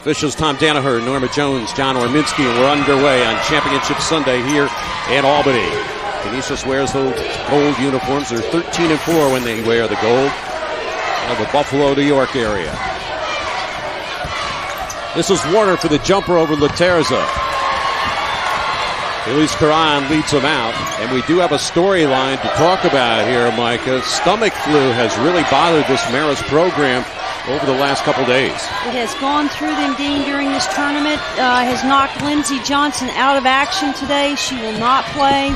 Officials Tom Danaher, Norma Jones, John Orminski, and we're underway on Championship Sunday here in Albany. Canisius wears those gold uniforms. They're 13-4 when they wear the gold out of the Buffalo, New York area. This is Warner for the jumper over Laterza. Elise Caron leads them out, and we do have a storyline to talk about here, Micah. Stomach flu has really bothered this Marist program over the last couple days. It has gone through them, Dean, during this tournament. Has knocked Lindsey Johnson out of action today. She will not play.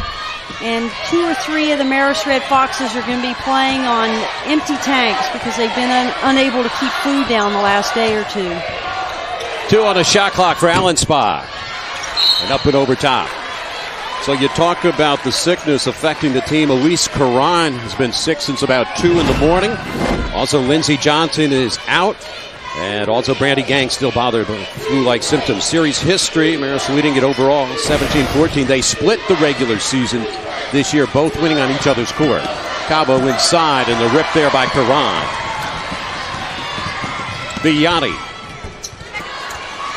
And 2 or 3 of the Marist Red Foxes are going to be playing on empty tanks because they've been unable to keep food down the last day or two. 2 on the shot clock for Allen Spa. And up and over top. So you talk about the sickness affecting the team. Elise Caron has been sick since about 2 in the morning. Also, Lindsey Johnson is out. And also, Brandy Gang still bothered by flu-like symptoms. Series history, Marist leading it overall, 17-14. They split the regular season this year, both winning on each other's court. Cabo inside, and the rip there by Caron. Vignani.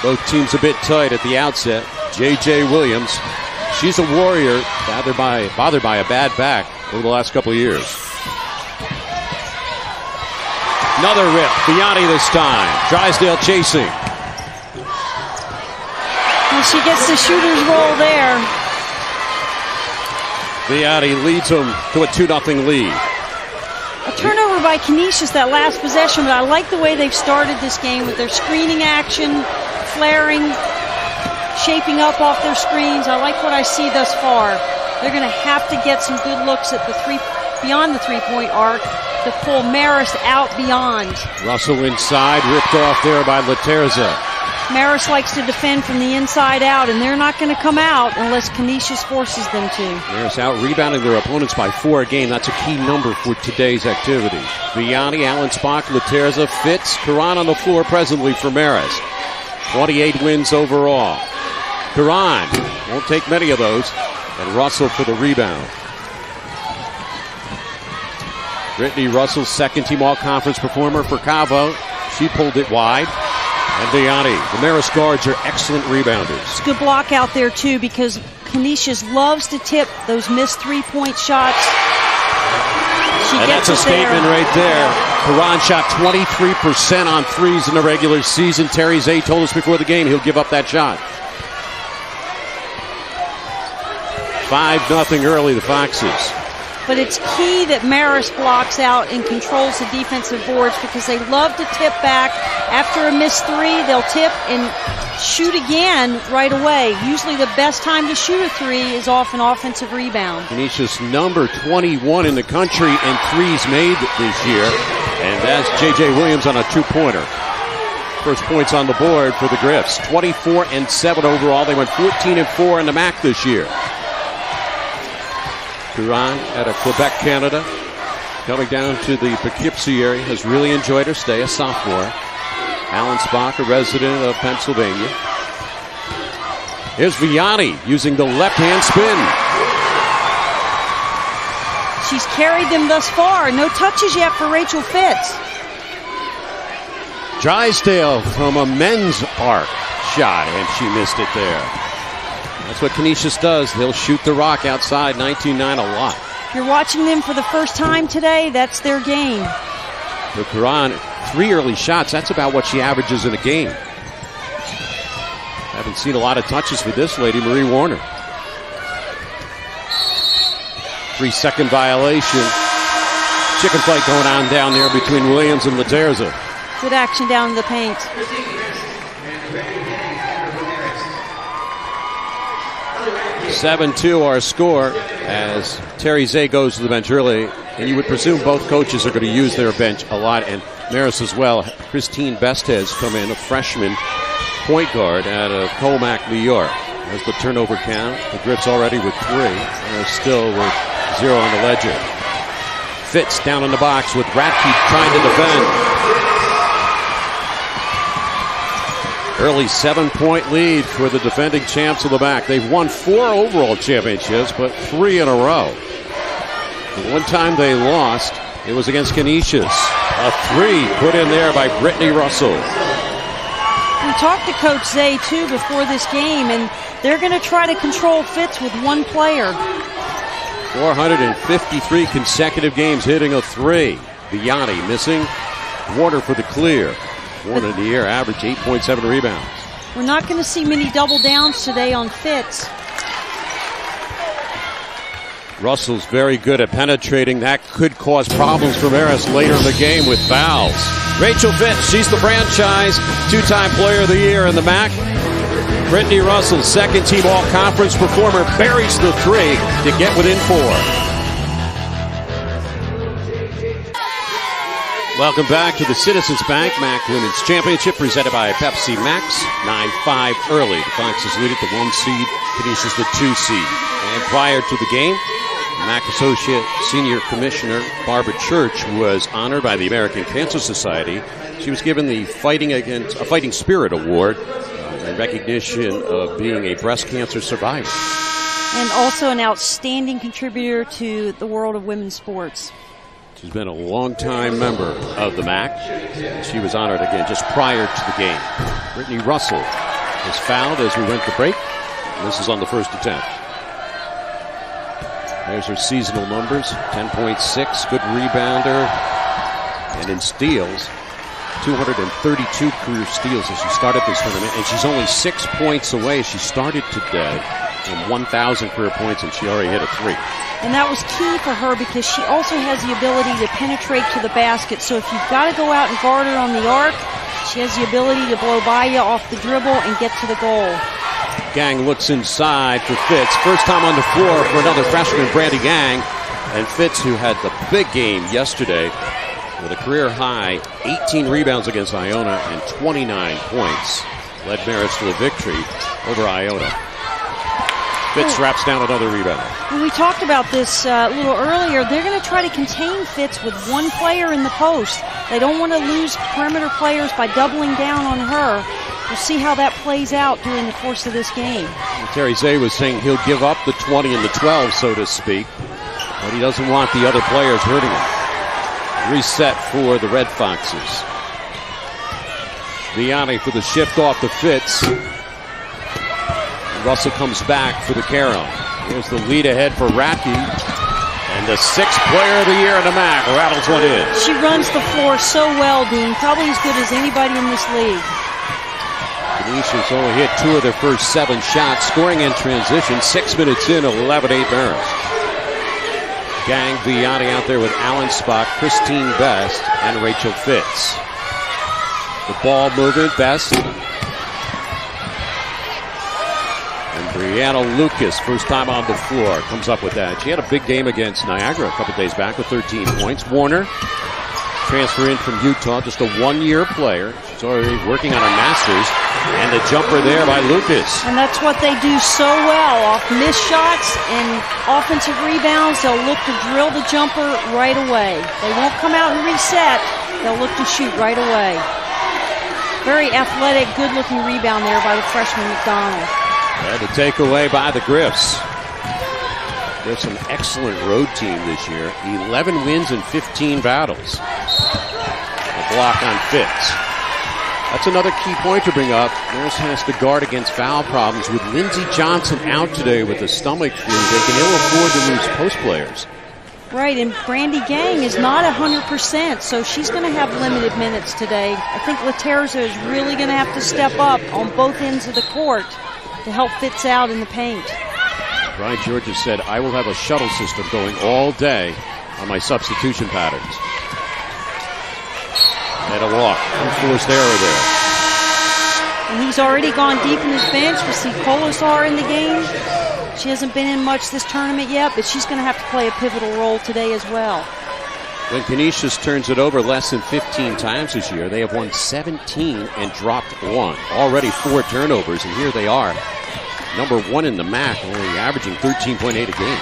Both teams a bit tight at the outset. J.J. Williams. She's a warrior, bothered by a bad back over the last couple of years. Another rip. Vignani this time. Drysdale chasing. And she gets the shooter's roll there. Vignani leads them to a 2-0 lead. A turnover by Canisius that last possession, but I like the way they've started this game with their screening action, flaring, shaping up off their screens. I like what I see thus far. They're going to have to get some good looks at the beyond the three-point arc to pull Marist out beyond. Russell inside, ripped off there by Laterza. Marist likes to defend from the inside out, and they're not going to come out unless Canisius forces them to. Marist out rebounding their opponents by 4 a game. That's a key number for today's activity. Vignani, Allen Spock, Laterza, Fitz, Caron on the floor presently for Marist. 28 wins overall. Caron won't take many of those, and Russell for the rebound. Brittany Russell, second-team all-conference performer for Cabo. She pulled it wide. And Vignani, the Marist guards are excellent rebounders. It's a good block out there, too, because Canisius loves to tip those missed three-point shots. And that's a statement right there. Caron shot 23% on threes in the regular season. Terry Zay told us before the game he'll give up that shot. 5-0 early, the Foxes. But it's key that Marist blocks out and controls the defensive boards because they love to tip back. After a missed 3, they'll tip and shoot again right away. Usually the best time to shoot a 3 is off an offensive rebound. Canisius number 21 in the country in threes made this year. And that's J.J. Williams on a 2-pointer. First points on the board for the Griffs. 24-7 overall. They went 14-4 in the MAAC this year. Caron out of Quebec, Canada, coming down to the Poughkeepsie area, has really enjoyed her stay, a sophomore. Allen Spock, a resident of Pennsylvania. Here's Vignani using the left-hand spin. She's carried them thus far. No touches yet for Rachel Fitz. Drysdale from a men's arc shot, and she missed it there. That's what Canisius does. They'll shoot the rock outside 19-9 a lot. If you're watching them for the first time today, that's their game. For Caron, 3 early shots. That's about what she averages in a game. Haven't seen a lot of touches for this lady, Marie Warner. 3-second violation. Chicken fight going on down there between Williams and Laterza. Good action down in the paint. 7-2 our score as Terry Zay goes to the bench early. And you would presume both coaches are going to use their bench a lot. And Marist as well. Christine Best has come in, a freshman point guard out of Colmac, New York. As the turnover count, the Griffs already with 3. And they're still with 0 on the ledger. Fitz down in the box with Ratke trying to defend. Early 7-point lead for the defending champs of the MAAC. They've won 4 overall championships, but 3 in a row. The one time they lost, it was against Canisius. A 3 put in there by Brittany Russell. talked to Coach Zay, too, before this game, and they're going to try to control Fitz with one player. 453 consecutive games hitting a three. Vianney missing. Warner for the clear. Warner in the air, average 8.7 rebounds. We're not going to see many double downs today on Fitz. Russell's very good at penetrating. That could cause problems for Marist later in the game with fouls. Rachel Fitz, she's the franchise two-time player of the year in the MAAC. Brittany Russell, second-team all-conference performer, buries the three to get within 4. Welcome back to the Citizens Bank MAAC Women's Championship presented by Pepsi Max. 9-5 early. The Foxes lead at the 1 seed, Canisius the 2 seed. And prior to the game, MAAC Associate Senior Commissioner Barbara Church was honored by the American Cancer Society. She was given the Fighting Spirit Award in recognition of being a breast cancer survivor. And also an outstanding contributor to the world of women's sports. She's been a long-time member of the MAAC. She was honored again just prior to the game. Brittany Russell was fouled as we went to break. And this is on the first attempt. There's her seasonal numbers, 10.6, good rebounder. And in steals, 232 career steals as she started this tournament. And she's only 6 points away. She started today from 1,000 career points, and she already hit a three. And that was key for her because she also has the ability to penetrate to the basket. So if you've got to go out and guard her on the arc, she has the ability to blow by you off the dribble and get to the goal. Gang looks inside for Fitz. First time on the floor for another freshman, Brandy Gang. And Fitz, who had the big game yesterday with a career high 18 rebounds against Iona and 29 points, led Marist to a victory over Iona. Fitz wraps down another rebound. When we talked about this a little earlier, they're going to try to contain Fitz with one player in the post. They don't want to lose perimeter players by doubling down on her. We'll see how that plays out during the course of this game. Terry Zay was saying he'll give up the 20 and the 12, so to speak, but he doesn't want the other players hurting him. Reset for the Red Foxes. Vianney for the shift off the Fitz. Russell comes back for the carry. Here's the lead ahead for Radke. And the 6th player of the year in the MAAC rattles one in. She runs the floor so well, Dean. Probably as good as anybody in this league. Canisius only hit 2 of their first 7 shots, scoring in transition. 6 minutes in, 11-8 Marist. Gang, Vianney out there with Alan Spock, Christine Best, and Rachel Fitz. The ball movement, Best. Brianna Lucas, first time on the floor, comes up with that. She had a big game against Niagara a couple days back with 13 points. Warner, transfer in from Utah, just a 1-year player. She's already working on her master's. And the jumper there by Lucas. And that's what they do so well. Off missed shots and offensive rebounds, they'll look to drill the jumper right away. They won't come out and reset. They'll look to shoot right away. Very athletic, good-looking rebound there by the freshman McDonald. And the takeaway by the Griffs. They're some excellent road team this year. 11 wins and 15 battles. A block on Fitz. That's another key point to bring up. Marist has to guard against foul problems. With Lindsey Johnson out today with a stomach flu, they can ill afford to lose post players. Right, and Brandy Gang is not 100%, so she's going to have limited minutes today. I think Laterza is really going to have to step up on both ends of the court to help Fitz out in the paint. Brian Georges said, I will have a shuttle system going all day on my substitution patterns. And a walk. Unforced error there. And he's already gone deep in his bench. We see Colasar in the game. She hasn't been in much this tournament yet, but she's going to have to play a pivotal role today as well. When Canisius turns it over less than 15 times this year, they have won 17 and dropped 1. Already 4 turnovers, and here they are. Number 1 in the MAAC, only averaging 13.8 a game.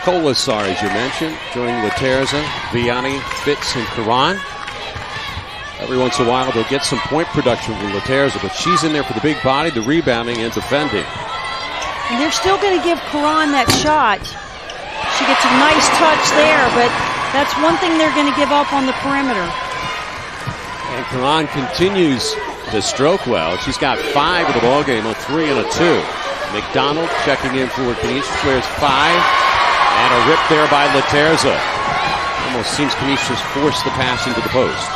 Colasar, as you mentioned, joining Laterza, Vianney, Fitz, and Karan. Every once in a while, they'll get some point production from Laterza, but she's in there for the big body, the rebounding, and defending. And they're still going to give Karan that shot. She gets a nice touch there, but that's one thing they're going to give up on the perimeter. And Karan continues to stroke well. She's got 5 in the ball game, a 3 and a 2. McDonald checking in for Canisius. Wears 5. And a rip there by Laterza. Almost seems Canisius forced the pass into the post.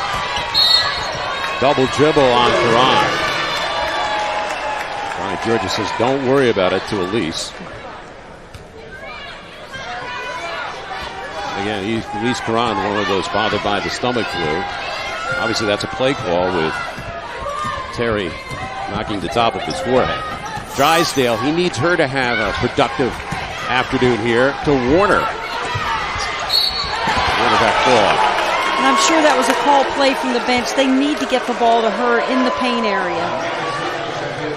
Double dribble on Karan. Brian Georgia says, don't worry about it, to Elise. Again, Elise Karan, one of those bothered by the stomach flu. Obviously, that's a play call with Terry knocking the top of his forehead. Drysdale, he needs her to have a productive afternoon here to Warner. Warner got called. And I'm sure that was a call play from the bench. They need to get the ball to her in the paint area.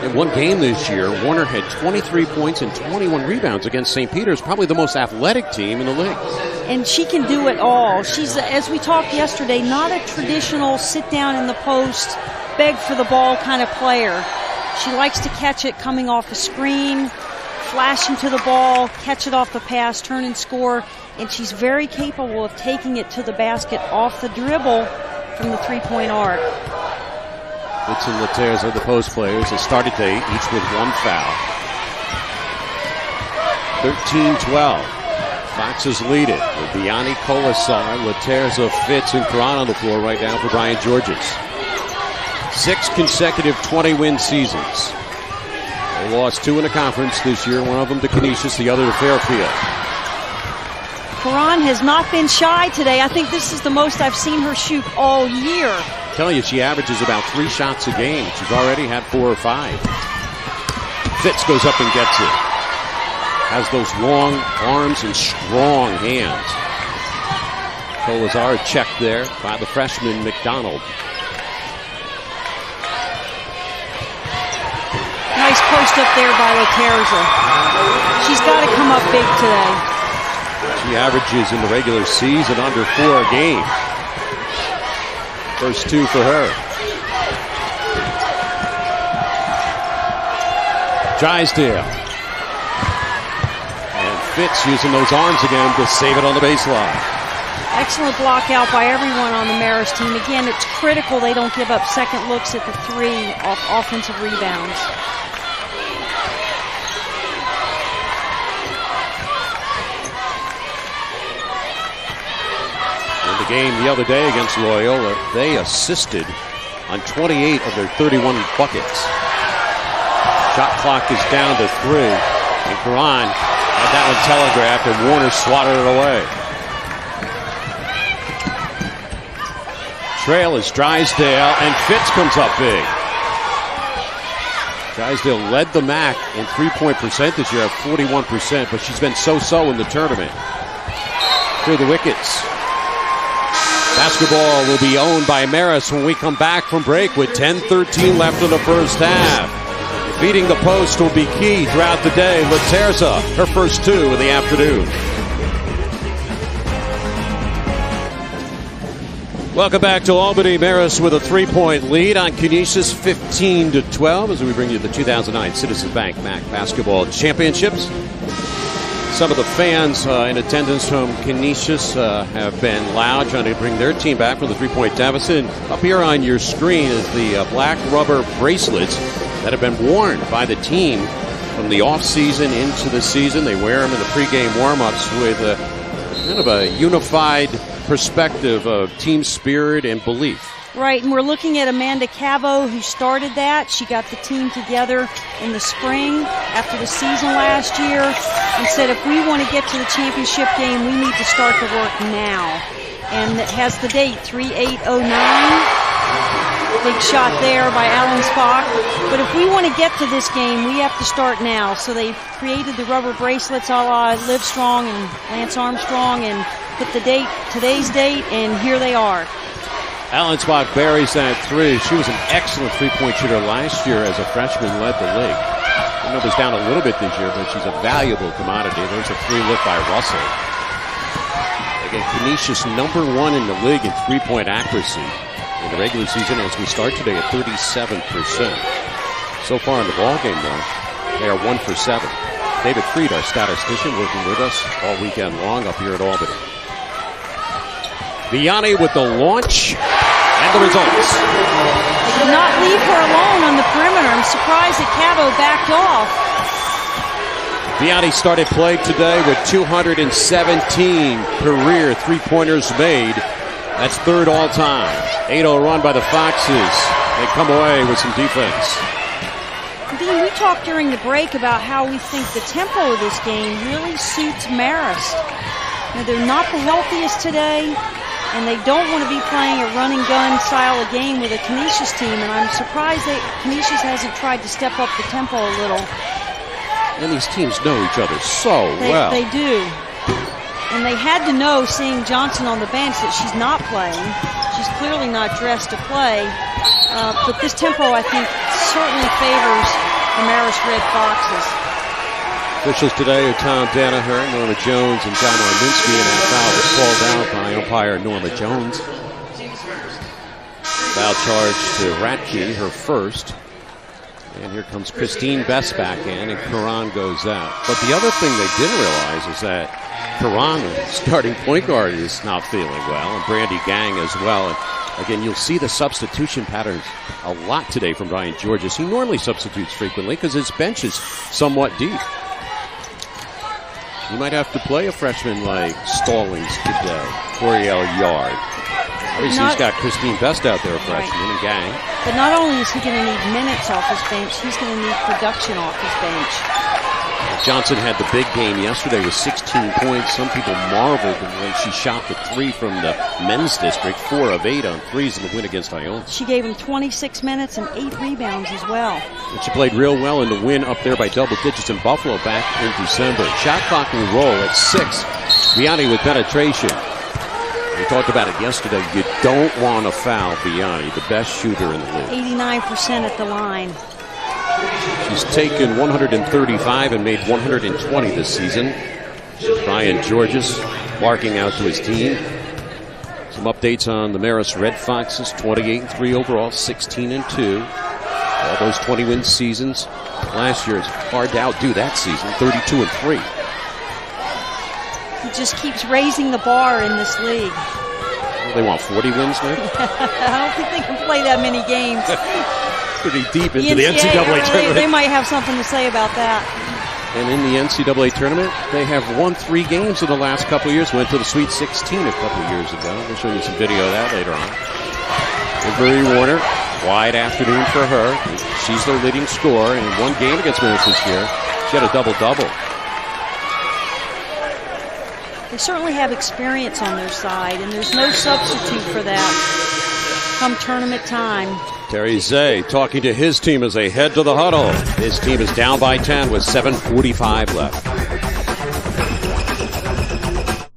In one game this year, Warner had 23 points and 21 rebounds against St. Peter's, probably the most athletic team in the league. And she can do it all. She's, as we talked yesterday, not a traditional sit down in the post, beg for the ball kind of player. She likes to catch it coming off a screen, flash into the ball, catch it off the pass, turn and score. And she's very capable of taking it to the basket off the dribble from the three-point arc. Fitz and Laterza are the post players. They started today, each with 1 foul. 13-12. Foxes lead it with Biani, Colasar, Laterza, Fitz, and Karan on the floor right now for Brian Georges. 6 consecutive 20-win seasons. They lost 2 in the conference this year, one of them to Canisius, the other to Fairfield. Karan has not been shy today. I think this is the most I've seen her shoot all year. I'm telling you, she averages about 3 shots a game. She's already had 4 or 5. Fitz goes up and gets it. Has those long arms and strong hands. Colasar checked there by the freshman McDonald. Nice post up there by Laterza. She's got to come up big today. She averages in the regular season under 4 a game. First 2 for her. Drysdale. And Fitz using those arms again to save it on the baseline. Excellent block out by everyone on the Marist team. Again, it's critical they don't give up second looks at the 3 off offensive rebounds. In the game the other day against Loyola, they assisted on 28 of their 31 buckets. Shot clock is down to 3. And Karan had that one telegraphed, and Warner swatted it away. Trail is Drysdale, and Fitz comes up big. Drysdale led the MAAC in three-point percent this year at 41%, but she's been so-so in the tournament. Through the wickets. Basketball will be owned by Marist when we come back from break with 10:13 left in the first half. Beating the post will be key throughout the day. Laterza, her first 2 in the afternoon. Welcome back to Albany. Marist with a 3-point lead on Canisius, 15-12, as we bring you the 2009 Citizens Bank MAAC Basketball Championships. Some of the fans in attendance from Canisius have been loud, trying to bring their team back from the 3-point deficit. And up here on your screen is the black rubber bracelets that have been worn by the team from the off-season into the season. They wear them in the pregame warm-ups with kind of a unified perspective of team spirit and belief. Right, and we're looking at Amanda Cavo, who started that. She got the team together in the spring after the season last year and said, if we want to get to the championship game, we need to start the work now. And it has the date, 3/8/09. Big shot there by Alan Spock. But if we want to get to this game, we have to start now. So they created the rubber bracelets a la Live Strong and Lance Armstrong and put the date, today's date, and here they are. Alan Spock buries that 3. She was an excellent 3-point shooter last year as a freshman, led the league. The number's down a little bit this year, but she's a valuable commodity. There's a 3 lit by Russell. Again, Canisius #1 in the league in 3-point accuracy in the regular season as we start today at 37%. So far in the ballgame, though, they are 1 for 7. David Freed, our statistician, working with us all weekend long up here at Albany. Biani with the launch, And the results. They did not leave her alone on the perimeter. I'm surprised that Cabo backed off. Vianney started play today with 217 career three-pointers made. That's third all-time. 8-0 run by the Foxes. They come away with some defense. Dean, we talked during the break about how we think the tempo of this game really suits Marist. Now, they're not the healthiest today, and they don't want to be playing a run-and-gun style of game with a Canisius team, and I'm surprised that Canisius hasn't tried to step up the tempo a little. And these teams know each other so well. They do. And they had to know, seeing Johnson on the bench, that she's not playing. She's clearly not dressed to play. But this tempo, I think, certainly favors the Marist Red Foxes. Officials today are Tom Danaher, Norma Jones, and John Orminski, and that foul was called out by umpire Norma Jones. Foul charge to Ratke, her first. And here comes Christine Best back in, and Karan goes out. But the other thing they didn't realize is that Karan, starting point guard, is not feeling well, and Brandy Gang as well. And again, you'll see the substitution patterns a lot today from Brian Georges. He normally substitutes frequently because his bench is somewhat deep. You might have to play a freshman like Stallings today, Coriel Yard. Obviously, he's got Christine Best out there, a freshman, and Gang. But not only is he going to need minutes off his bench, he's going to need production off his bench. Johnson had the big game yesterday with 16 points. Some people marveled the way she shot the three from the men's district, 4 of 8 on threes in the win against Iona. She gave him 26 minutes and 8 rebounds as well. And she played real well in the win up there by double digits in Buffalo back in December. Shot clock will roll at 6. Vianney with penetration. We talked about it yesterday. You don't want to foul Vianney, the best shooter in the league. 89% at the line. She's taken 135 and made 120 this season. Brian Georges barking out to his team. Some updates on the Marist Red Foxes: 28-3 overall, 16-2. All those 20-win seasons. Last year, it's hard to outdo that season, 32-3. He just keeps raising the bar in this league. They want 40 wins now? I don't think they can play that many games. Pretty deep into the NCAA tournament. They might have something to say about that. And in the NCAA tournament, they have won 3 games in the last couple of years. Went to the Sweet 16 a couple of years ago. We'll show you some video of that later on. And Marie Warner, quiet afternoon for her. She's their leading scorer in one game against Marist this year. She had a double-double. They certainly have experience on their side, and there's no substitute for that come tournament time. Terry Zay talking to his team as they head to the huddle. His team is down by 10 with 7:45 left.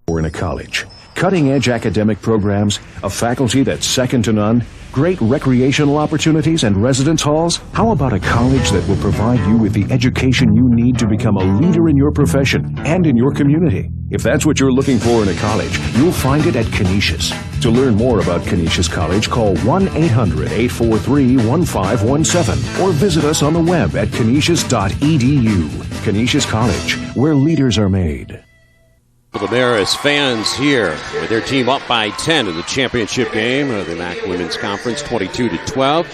We're in a college. Cutting-edge academic programs, a faculty that's second to none, great recreational opportunities and residence halls. How about a college that will provide you with the education you need to become a leader in your profession and in your community? If that's what you're looking for in a college, you'll find it at Canisius. To learn more about Canisius College, call 1-800-843-1517 or visit us on the web at canisius.edu. Canisius College, where leaders are made. The Marist fans here with their team up by 10 in the championship game of the MAAC Women's Conference, 22-12.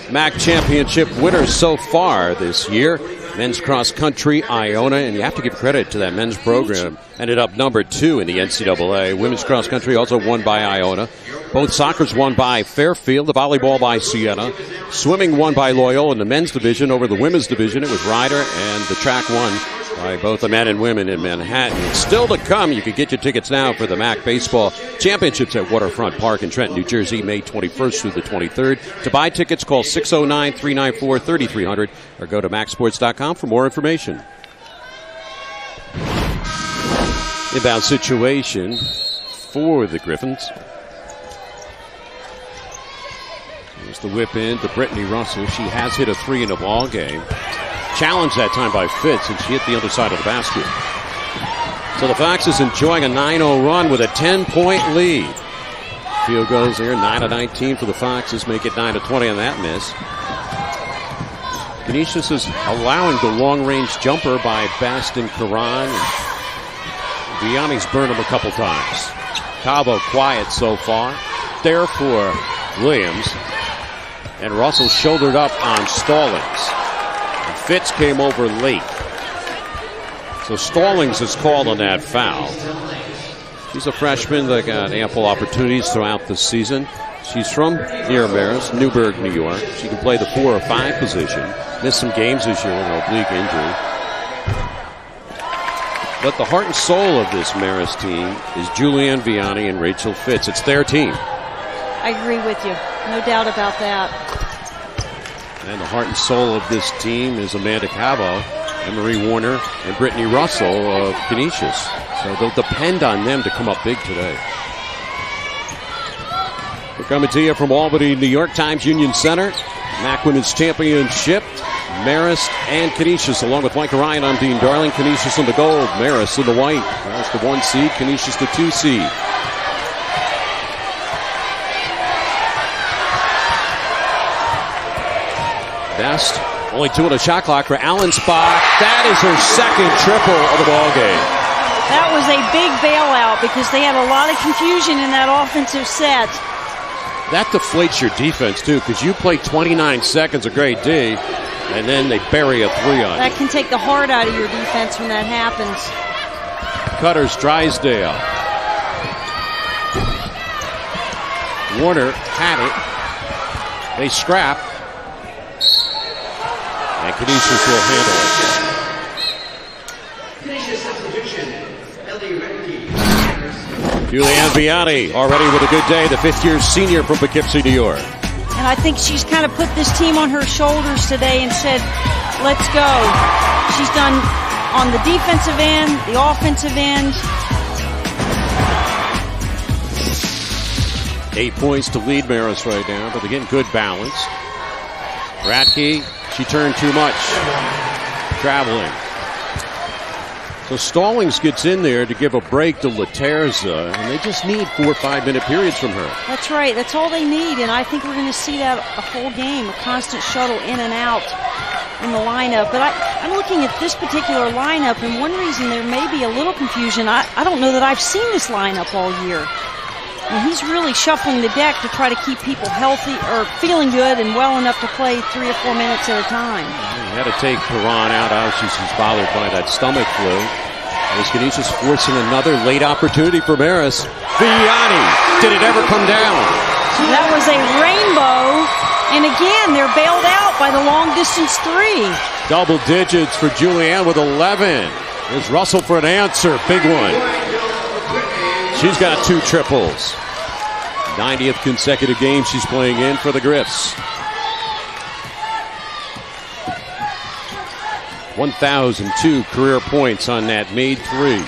MAAC championship winners so far this year. Men's cross country, Iona, and you have to give credit to that men's program. Ended up number 2 in the NCAA. Women's cross country also won by Iona. Both soccer's won by Fairfield, the volleyball by Siena. Swimming won by Loyola in the men's division. Over the women's division, it was Ryder, and the track won by both the men and women in Manhattan. And still to come, you can get your tickets now for the MAAC Baseball Championships at Waterfront Park in Trenton, New Jersey, May 21st through the 23rd. To buy tickets, call 609-394-3300 or go to MAACsports.com for more information. Inbound situation for the Griffins. Here's the whip in to Brittany Russell. She has hit a 3 in a ball game. Challenged that time by Fitz, and she hit the underside of the basket. So the Foxes enjoying a 9-0 run with a 10-point lead. Field goes there, 9 of 19 for the Foxes, make it 9 of 20 on that miss. Canisius is allowing the long-range jumper by Best and Karan. Vianney's burned him a couple times. Cabo quiet so far. There for Williams. And Russell shouldered up on Stallings. And Fitz came over late. So Stallings is called on that foul. She's a freshman that got ample opportunities throughout the season. She's from near Marist, Newburgh, New York. She can play the 4 or 5 position. Missed some games this year with an oblique injury. But the heart and soul of this Marist team is Julianne Vianney and Rachel Fitz. It's their team. I agree with you. No doubt about that. And the heart and soul of this team is Amanda Cabo, Emery Warner, and Brittany Russell of Canisius. So they'll depend on them to come up big today. We're coming to you from Albany, New York, Times Union Center. MAAC Women's Championship. Marist and Canisius, along with Mike Ryan. I'm Dean Darling. Canisius in the gold, Marist in the white. Marist the 1 seed, Canisius the 2 seed. Best, only 2 on the shot clock for Allensbach. That is her second triple of the ball game. That was a big bailout because they had a lot of confusion in that offensive set. That deflates your defense, too, because you play 29 seconds of great D, and then they bury a 3 on you. That can take the heart out of your defense when that happens. Cutters, Drysdale. Warner had it. They scrap. And Canisius will handle it. Julianne Vianney already with a good day, the 5th-year senior from Poughkeepsie, New York. And I think she's kind of put this team on her shoulders today and said, let's go. She's done on the defensive end, the offensive end. 8 points to lead Marist right now, but they're getting good balance. Ratke, she turned too much. Traveling. So Stallings gets in there to give a break to Laterza, and they just need 4 or 5 minute periods from her. That's right. That's all they need, and I think we're going to see that a whole game, a constant shuttle in and out in the lineup. But I'm looking at this particular lineup, and one reason there may be a little confusion, I don't know that I've seen this lineup all year. And he's really shuffling the deck to try to keep people healthy or feeling good and well enough to play 3 or 4 minutes at a time. He had to take Perron out. Obviously, she's bothered by that stomach flu. As Canisius forcing another late opportunity for Marist. Vianney, did it ever come down? That was a rainbow. And again, they're bailed out by the long distance 3. Double digits for Julianne with 11. There's Russell for an answer. Big one. She's got 2 triples. 90th consecutive game she's playing in for the Griffs. 1,002 career points on that made 3.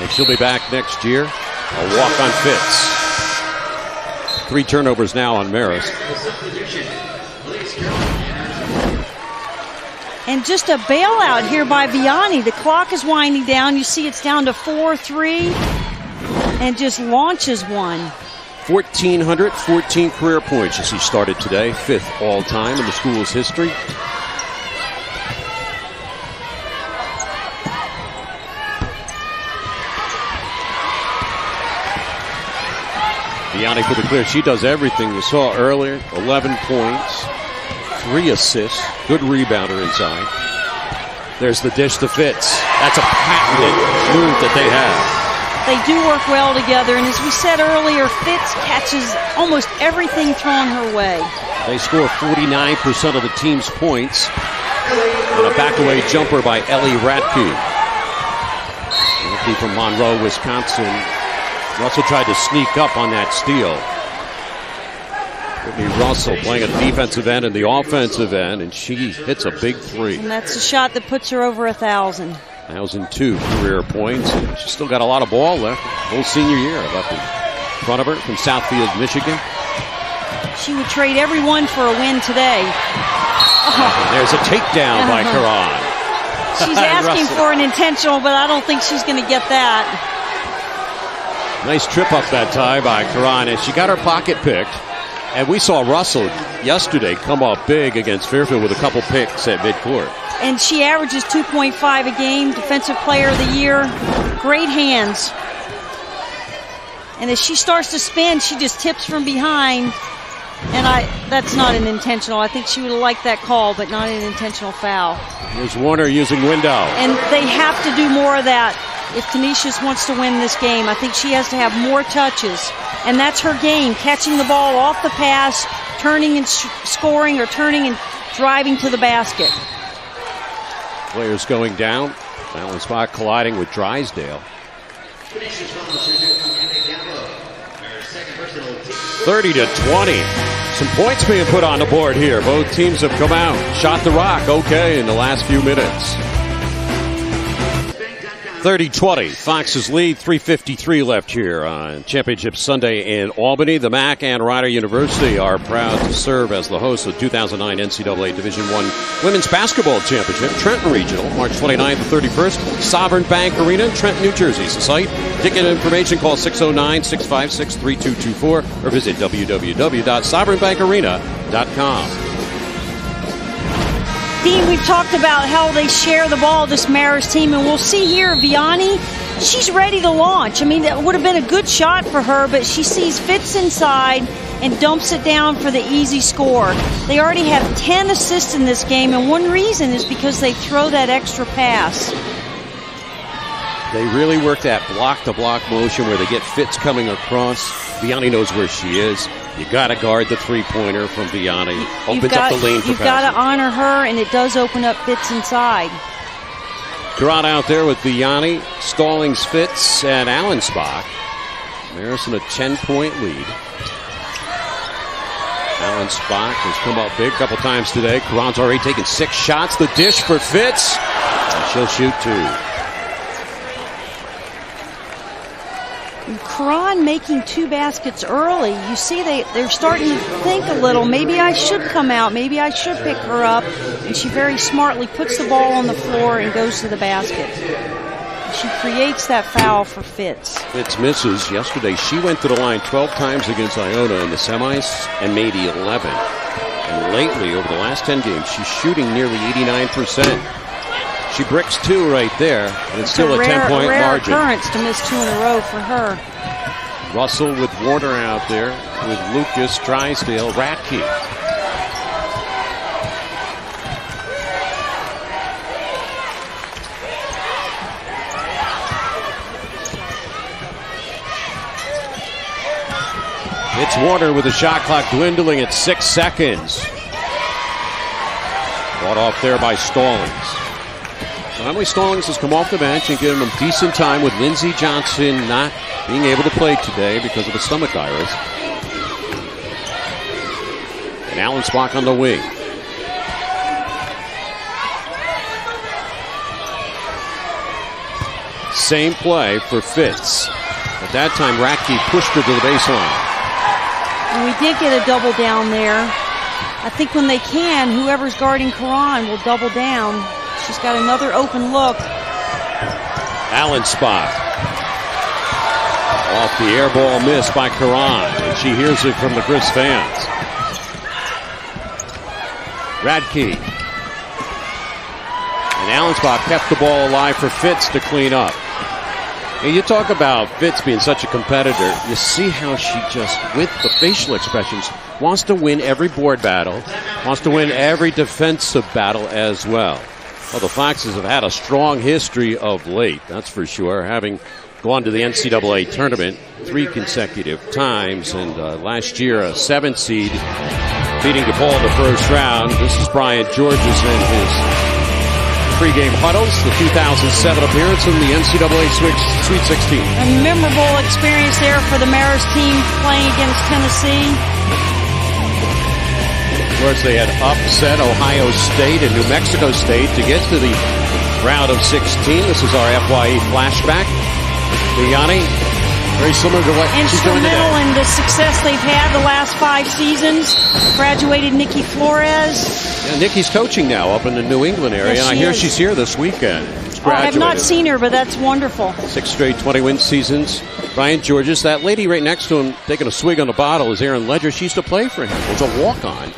And she'll be back next year. A walk on Fitz. 3 turnovers now on Marist. And just a bailout here by Vianney. The clock is winding down. You see it's down to 4-3 and just launches one. 1,414 career points as he started today. 5th all-time in the school's history. Vianney for the clear. She does everything you saw earlier. 11 points. 3 assists. Good rebounder inside. There's the dish to Fitz. That's a patented move that they have. They do work well together, and as we said earlier, Fitz catches almost everything thrown her way. They score 49% of the team's points. And a back-away jumper by Ellie Ratke. Ratke from Monroe, Wisconsin. Russell tried to sneak up on that steal. Brittany Russell playing at the defensive end and the offensive end, and she hits a big 3. And that's a shot that puts her over 1,000. 1,002 career points, and she's still got a lot of ball left. Whole senior year left in front of her from Southfield, Michigan. She would trade everyone for a win today. Oh. There's a takedown by Karan. She's asking for an intentional, but I don't think she's going to get that. Nice trip up that time by Karan, and she got her pocket picked. And we saw Russell yesterday come up big against Fairfield with a couple picks at midcourt. And she averages 2.5 a game, Defensive Player of the Year. Great hands. And as she starts to spin, she just tips from behind. And that's not an intentional. I think she would have liked that call, but not an intentional foul. Here's Warner using window. And they have to do more of that if Canisius wants to win this game. I think she has to have more touches. And that's her game, catching the ball off the pass, turning and scoring, or turning and driving to the basket. Players going down. Allen Spock colliding with Drysdale. 30-20. Some points being put on the board here. Both teams have come out, shot the rock okay in the last few minutes. 30-20. Fox's lead. 3:53 left here on Championship Sunday in Albany. The MAAC and Rider University are proud to serve as the host of the 2009 NCAA Division I Women's Basketball Championship, Trenton Regional, March 29th to 31st, Sovereign Bank Arena in Trenton, New Jersey. Is the site. Ticket information, call 609-656-3224 or visit www.sovereignbankarena.com. Dean, we've talked about how they share the ball, this Marist team, and we'll see here, Vianney, she's ready to launch. I mean, that would have been a good shot for her, but she sees Fitz inside and dumps it down for the easy score. They already have 10 assists in this game, and one reason is because they throw that extra pass. They really work that block-to-block motion where they get Fitz coming across. Vianney knows where she is. You got to guard the three-pointer from Vianney. Opens up the lane for You've got to honor her, and it does open up Fitz inside. Crowd out there with Vianney, Stallings, Fitz, and Allen Spock. Marist in a 10-point lead. Allen Spock has come up big a couple times today. Karan's already taken 6 shots. The dish for Fitz. And she'll shoot 2. Karan making 2 baskets early. You see they're starting to think a little. Maybe I should come out. Maybe I should pick her up. And she very smartly puts the ball on the floor and goes to the basket. She creates that foul for Fitz. Fitz misses. Yesterday she went to the line 12 times against Iona in the semis and made 11. And lately, over the last 10 games, she's shooting nearly 89%. She bricks 2 right there, and it's still a 10-point margin. Rare occurrence to miss 2 in a row for her. Russell with Warner out there, with Lucas, Drysdale, Ratke. It's Warner with the shot clock dwindling at 6 seconds. Brought off there by Stallings. Emily Stallings has come off the bench and given them decent time with Lindsey Johnson not being able to play today because of a stomach virus. And Allen Spock on the wing. Same play for Fitz. At that time, Ratke pushed her to the baseline. And we did get a double down there. I think when they can, whoever's guarding Karan will double down. She's got another open look. Allen Spock. Off the air ball miss by Karan. And she hears it from the Grizz fans. Ratke. And Allen Spock kept the ball alive for Fitz to clean up. And you talk about Fitz being such a competitor. You see how she just, with the facial expressions, wants to win every board battle, wants to win every defensive battle as well. Well, the Foxes have had a strong history of late, that's for sure, having gone to the NCAA tournament 3 consecutive times, and last year a 7th seed, beating DePaul in the first round. This is Brian Georges and his pregame huddles, the 2007 appearance in the NCAA Sweet 16. A memorable experience there for the Marist team playing against Tennessee. Of course, they had upset Ohio State and New Mexico State to get to the round of 16. This is our FYE flashback. Vianney, very similar to what she's doing today. Instrumental in the success they've had the last 5 seasons. Graduated Nikki Flores. Yeah, Nikki's coaching now up in the New England area, Yes, and I hear she's here this weekend. I have not seen her, but that's wonderful. 6 straight 20-win seasons. Brian Georges, that lady right next to him taking a swig on the bottle is Erin Ledger. She used to play for him. Was a walk-on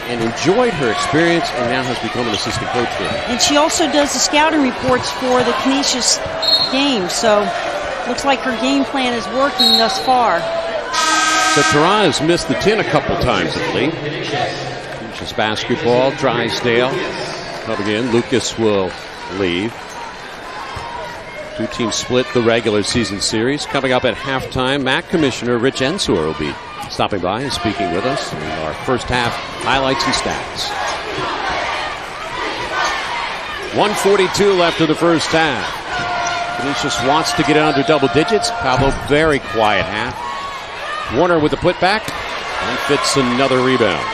and enjoyed her experience and now has become an assistant coach for him. And she also does the scouting reports for the Canisius games, so Looks like her game plan is working thus far. So Tehran has missed the 10 a couple times of late. Just basketball, Drysdale coming in. Lucas will leave. Two teams split the regular season series. Coming up at halftime, MAAC Commissioner Rich Ensor will be stopping by and speaking with us in our first half highlights and stats. 1:42 left of the first half. Canisius wants to get it under double digits. Cabo, very quiet half. Warner with the putback and Fitz another rebound.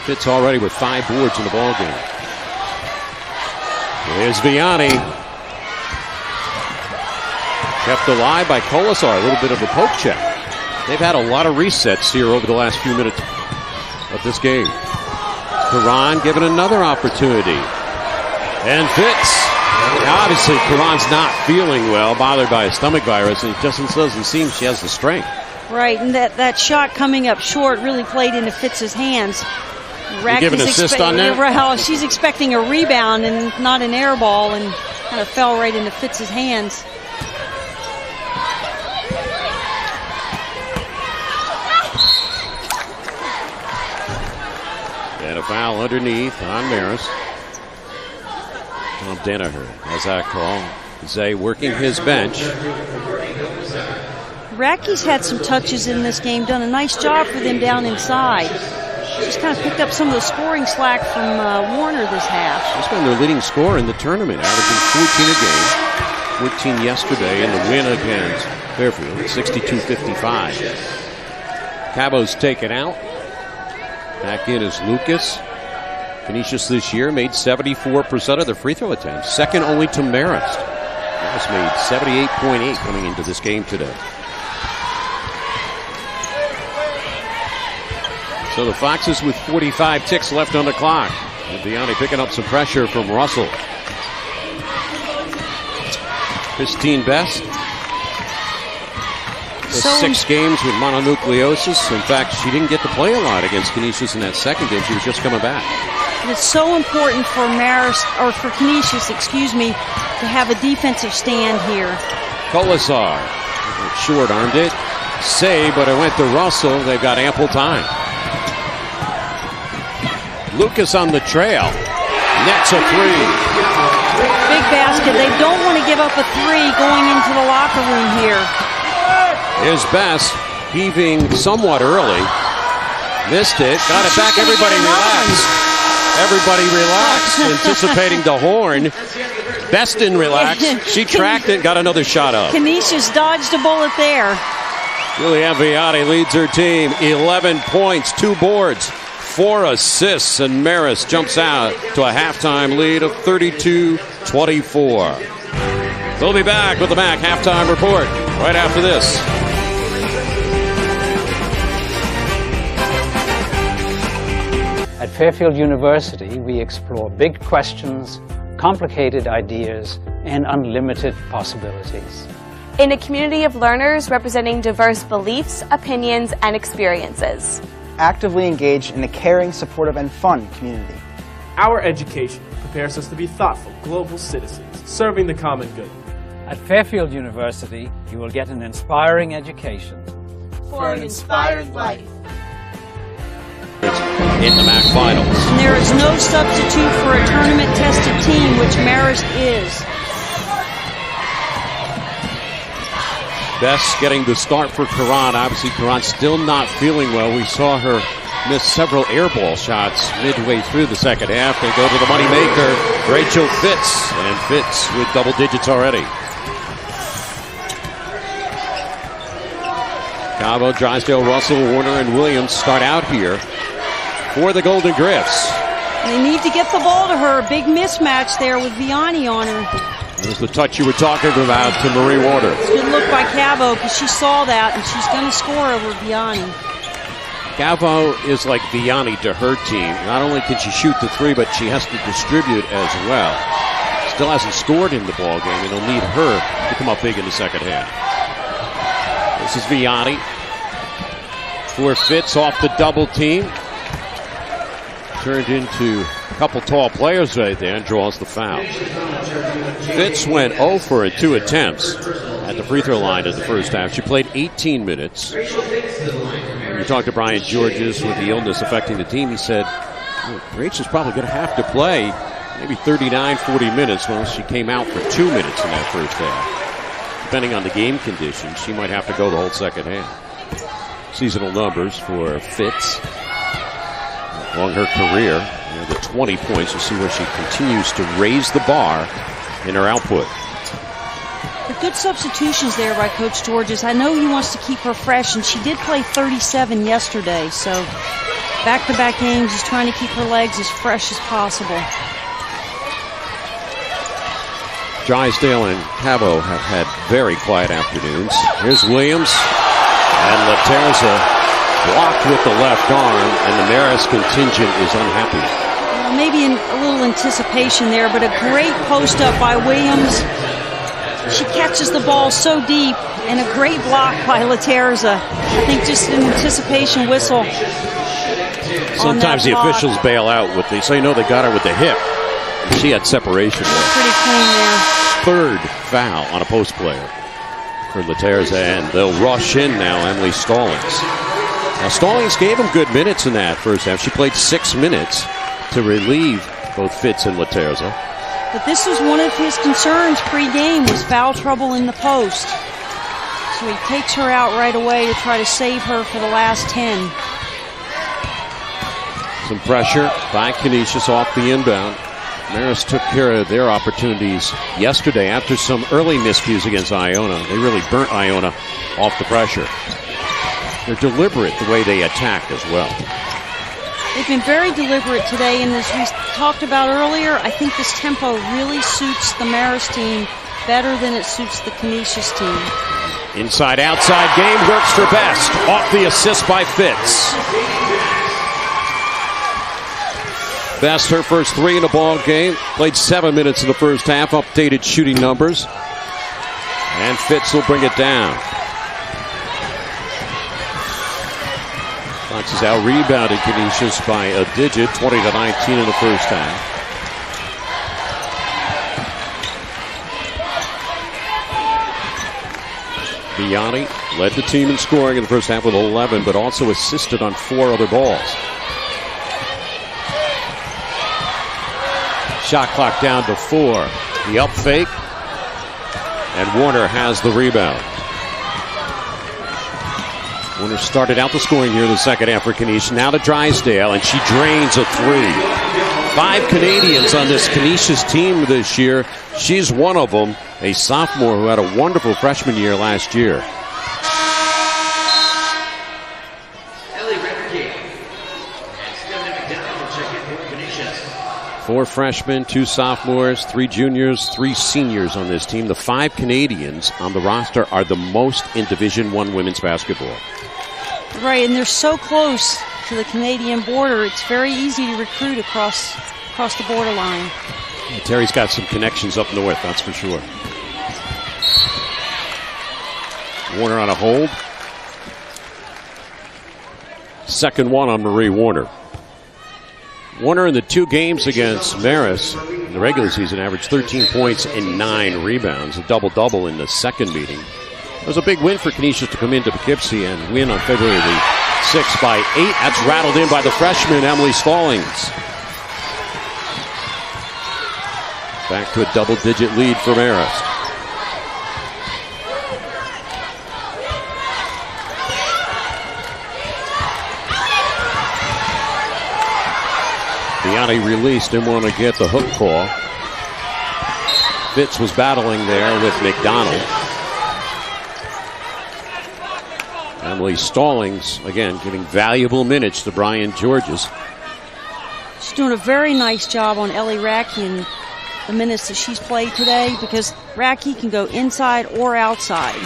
Fitz already with 5 boards in the ball game. Here's Vianney. Kept alive by Colasar. A little bit of a poke check. They've had a lot of resets here over the last few minutes of this game. Tehran given another opportunity. And Fitz. Now obviously, Tehran's not feeling well, bothered by a stomach virus, and it just doesn't seem she has the strength. Right, and that shot coming up short really played into Fitz's hands. You give an assist on that? Well, she's expecting a rebound and not an air ball, and kind of fell right into Fitz's hands. And a foul underneath on Marist. Tom Danaher has that call. Zay working his bench. Rackey's had some touches in this game, done a nice job for them down inside. She's kind of picked up some of the scoring slack from Warner this half. She's been their leading scorer in the tournament, averaging 14 a game. 14 yesterday in the win against Fairfield, 62-55. Cabo's taken out. Back in is Lucas. Canisius this year made 74% of their free throw attempts, second only to Marist. Marist made 78.8 coming into this game today. So the Foxes with 45 ticks left on the clock. And Vianney picking up some pressure from Russell. Christine Best. 6 games with mononucleosis. In fact, she didn't get to play a lot against Canisius in that second game. She was just coming back. And it's so important for Marist, or for Canisius, excuse me, to have a defensive stand here. Colasar short-armed it. Save, but it went to Russell. They've got ample time. Lucas on the trail. Nets a 3. Big basket. They don't want to give up a 3 going into the locker room here. Here's Best heaving somewhat early. Missed it. Got it back. Everybody relax. Everybody relax. Anticipating the horn. Best didn't relax. She tracked it. Got another shot up. Canisius dodged a bullet there. Julianne Vianney leads her team. 11 points, 2 boards, 4 assists, and Marist jumps out to a halftime lead of 32-24. We'll be back with the MAAC halftime report right after this. At Fairfield University, we explore big questions, complicated ideas, and unlimited possibilities. In a community of learners representing diverse beliefs, opinions, and experiences. Actively engaged in a caring, supportive, and fun community. Our education prepares us to be thoughtful, global citizens, serving the common good. At Fairfield University, you will get an inspiring education. For an inspired life. In the MAAC finals. And there is no substitute for a tournament-tested team, which Marist is. Best getting the start for Tehran. Obviously, Tehran still not feeling well. We saw her miss several air ball shots midway through the second half. They go to the moneymaker, Rachel Fitz. And Fitz with double digits already. Cabo, Drysdale, Russell, Warner, and Williams start out here for the Golden Griffs. They need to get the ball to her. Big mismatch there with Vianney on her. There's the touch you were talking about to Marie Warner. Good look by Cabo, because she saw that, and she's going to score over Vianney. Cabo is like Vianney to her team. Not only can she shoot the 3, but she has to distribute as well. Still hasn't scored in the ball game, and they'll need her to come up big in the second half. This is Vianney. For Fitz off the double team. Turned into Couple tall players right there and draws the foul. Fitz went 0 for 2 attempts at the free throw line in the first half. She played 18 minutes. When you talked to Brian Georges with the illness affecting the team, he said, Rachel's probably going to have to play maybe 39, 40 minutes. Well, she came out for 2 minutes in that first half. Depending on the game conditions, she might have to go the whole second half. Seasonal numbers for Fitz along her career. The 20 points. You see where she continues to raise the bar in her output. The good substitutions there by Coach Georges. I know he wants to keep her fresh, and she did play 37 yesterday. So back-to-back games, he's trying to keep her legs as fresh as possible. Drysdale and Cabo have had very quiet afternoons. Here's Williams and Laterza blocked with the left arm, and the Marist contingent is unhappy. Maybe a little anticipation there, but a great post up by Williams. She catches the ball so deep, and a great block by Laterza. I think just an anticipation whistle. Sometimes the officials bail out with they say no, they got her with the hip. She had separation there. Pretty clean there. Third foul on a post player for Laterza, and they'll rush in now Emily Stallings. Now Stallings gave him good minutes in that first half. She played 6 minutes to relieve both Fitz and Laterza. But this was one of his concerns pre-game, was foul trouble in the post. So he takes her out right away to try to save her for the last 10. Some pressure by Canisius off the inbound. Marist took care of their opportunities yesterday after some early miscues against Iona. They really burnt Iona off the pressure. They're deliberate the way they attack as well. They've been very deliberate today, and as we talked about earlier, I think this tempo really suits the Marist team better than it suits the Canisius team. Inside-outside game works for best. Off the assist by Fitz. Best her first 3 in the ball game. Played 7 minutes in the first half. Updated shooting numbers. And Fitz will bring it down. Fox is out-rebounded Canisius by a digit, 20-19 in the first half. Biani led the team in scoring in the first half with 11, but also assisted on 4 other balls. Shot clock down to 4. The up fake, and Warner has the rebound. Warner started out the scoring here in the second half for Canisius. Now to Drysdale, and she drains a 3. 5 Canadians on this Canisius team this year. She's one of them, a sophomore who had a wonderful freshman year last year. 4 freshmen, 2 sophomores, 3 juniors, 3 seniors on this team. The 5 Canadians on the roster are the most in Division I women's basketball. Right, and they're so close to the Canadian border, it's very easy to recruit across the borderline. Yeah, Terry's got some connections up north, that's for sure. Warner on a hold. Second one on Marie Warner. Warner in the 2 games against Marist in the regular season averaged 13 points and 9 rebounds, a double-double in the second meeting. It was a big win for Canisius to come into Poughkeepsie and win on February the 6th by 8. That's rattled in by the freshman, Emily Stallings. Back to a double-digit lead for Marist. Biani released, didn't want to get the hook call. Fitz was battling there with McDonald. Emily Stallings, again, giving valuable minutes to Brian Georges. She's doing a very nice job on Ellie Racky in the minutes that she's played today, because Racky can go inside or outside.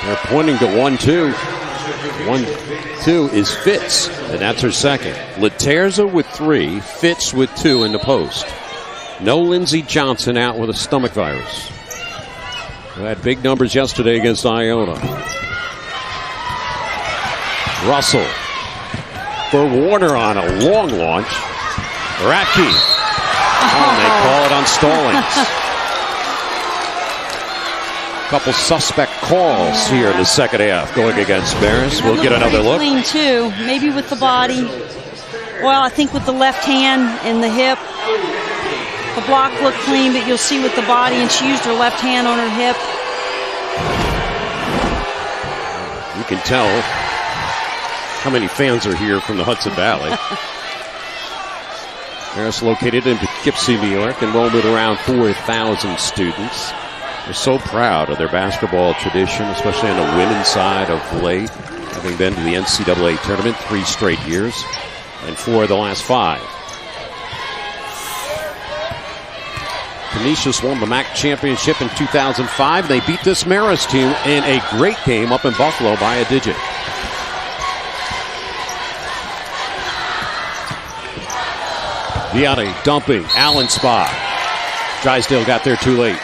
They're pointing to 1-2. 1-2 is Fitz, and that's her second. Laterza with 3, Fitz with 2 in the post. No Lindsey Johnson out with a stomach virus. Who had big numbers yesterday against Iona. Russell for Warner on a long launch. Ratke. Oh, and they call it on Stallings. Couple suspect calls here in the second half going against Marist. We'll get another look. Clean too, maybe with the body. Well, I think with the left hand and the hip. The block looked clean, but you'll see with the body, and she used her left hand on her hip. You can tell how many fans are here from the Hudson Valley. Marist located in Poughkeepsie, New York, enrollment around 4,000 students. They're so proud of their basketball tradition, especially on the women's side of late, having been to the NCAA tournament 3 straight years and 4 of the last 5. Canisius won the MAAC championship in 2005. They beat this Marist team in a great game up in Buffalo by a digit. Vianney dumping. Allen spot. Drysdale got there too late.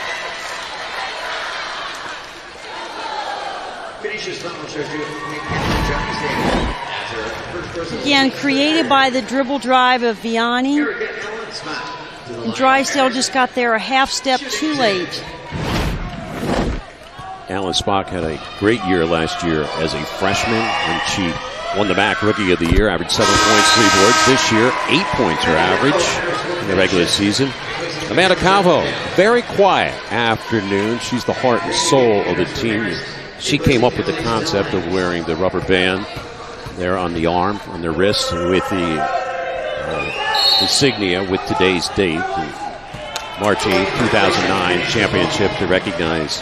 Again, created by the dribble drive of Vianney. And Drysdale just got there a half step too late. Allen Spock had a great year last year as a freshman, and she won the MAAC Rookie of the Year, averaged 7 points, 3 boards. This year, 8 points her average in the regular season. Amanda Calvo, very quiet afternoon. She's the heart and soul of the team. She came up with the concept of wearing the rubber band there on the arm, on the wrist, and with the insignia with today's date, March 8, 2009 championship, to recognize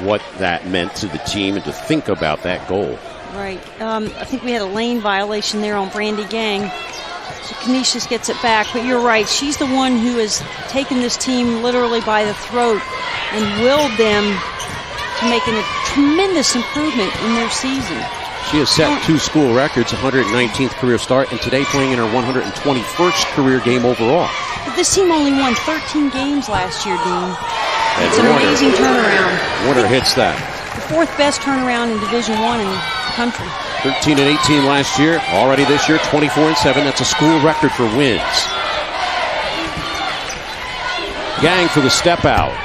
what that meant to the team and to think about that goal. Right. I think we had a lane violation there on Brandy Gang. So Canisius gets it back. But you're right. She's the one who has taken this team literally by the throat and willed them to making a tremendous improvement in their season. She has set 2 school records, 119th career start, and today playing in her 121st career game overall. But this team only won 13 games last year, Dean. It's an Warner, amazing turnaround. Warner hits that. The 4th best turnaround in Division I in the country. 13 and 18 last year. Already this year, 24 and 7. That's a school record for wins. Gang for the step out.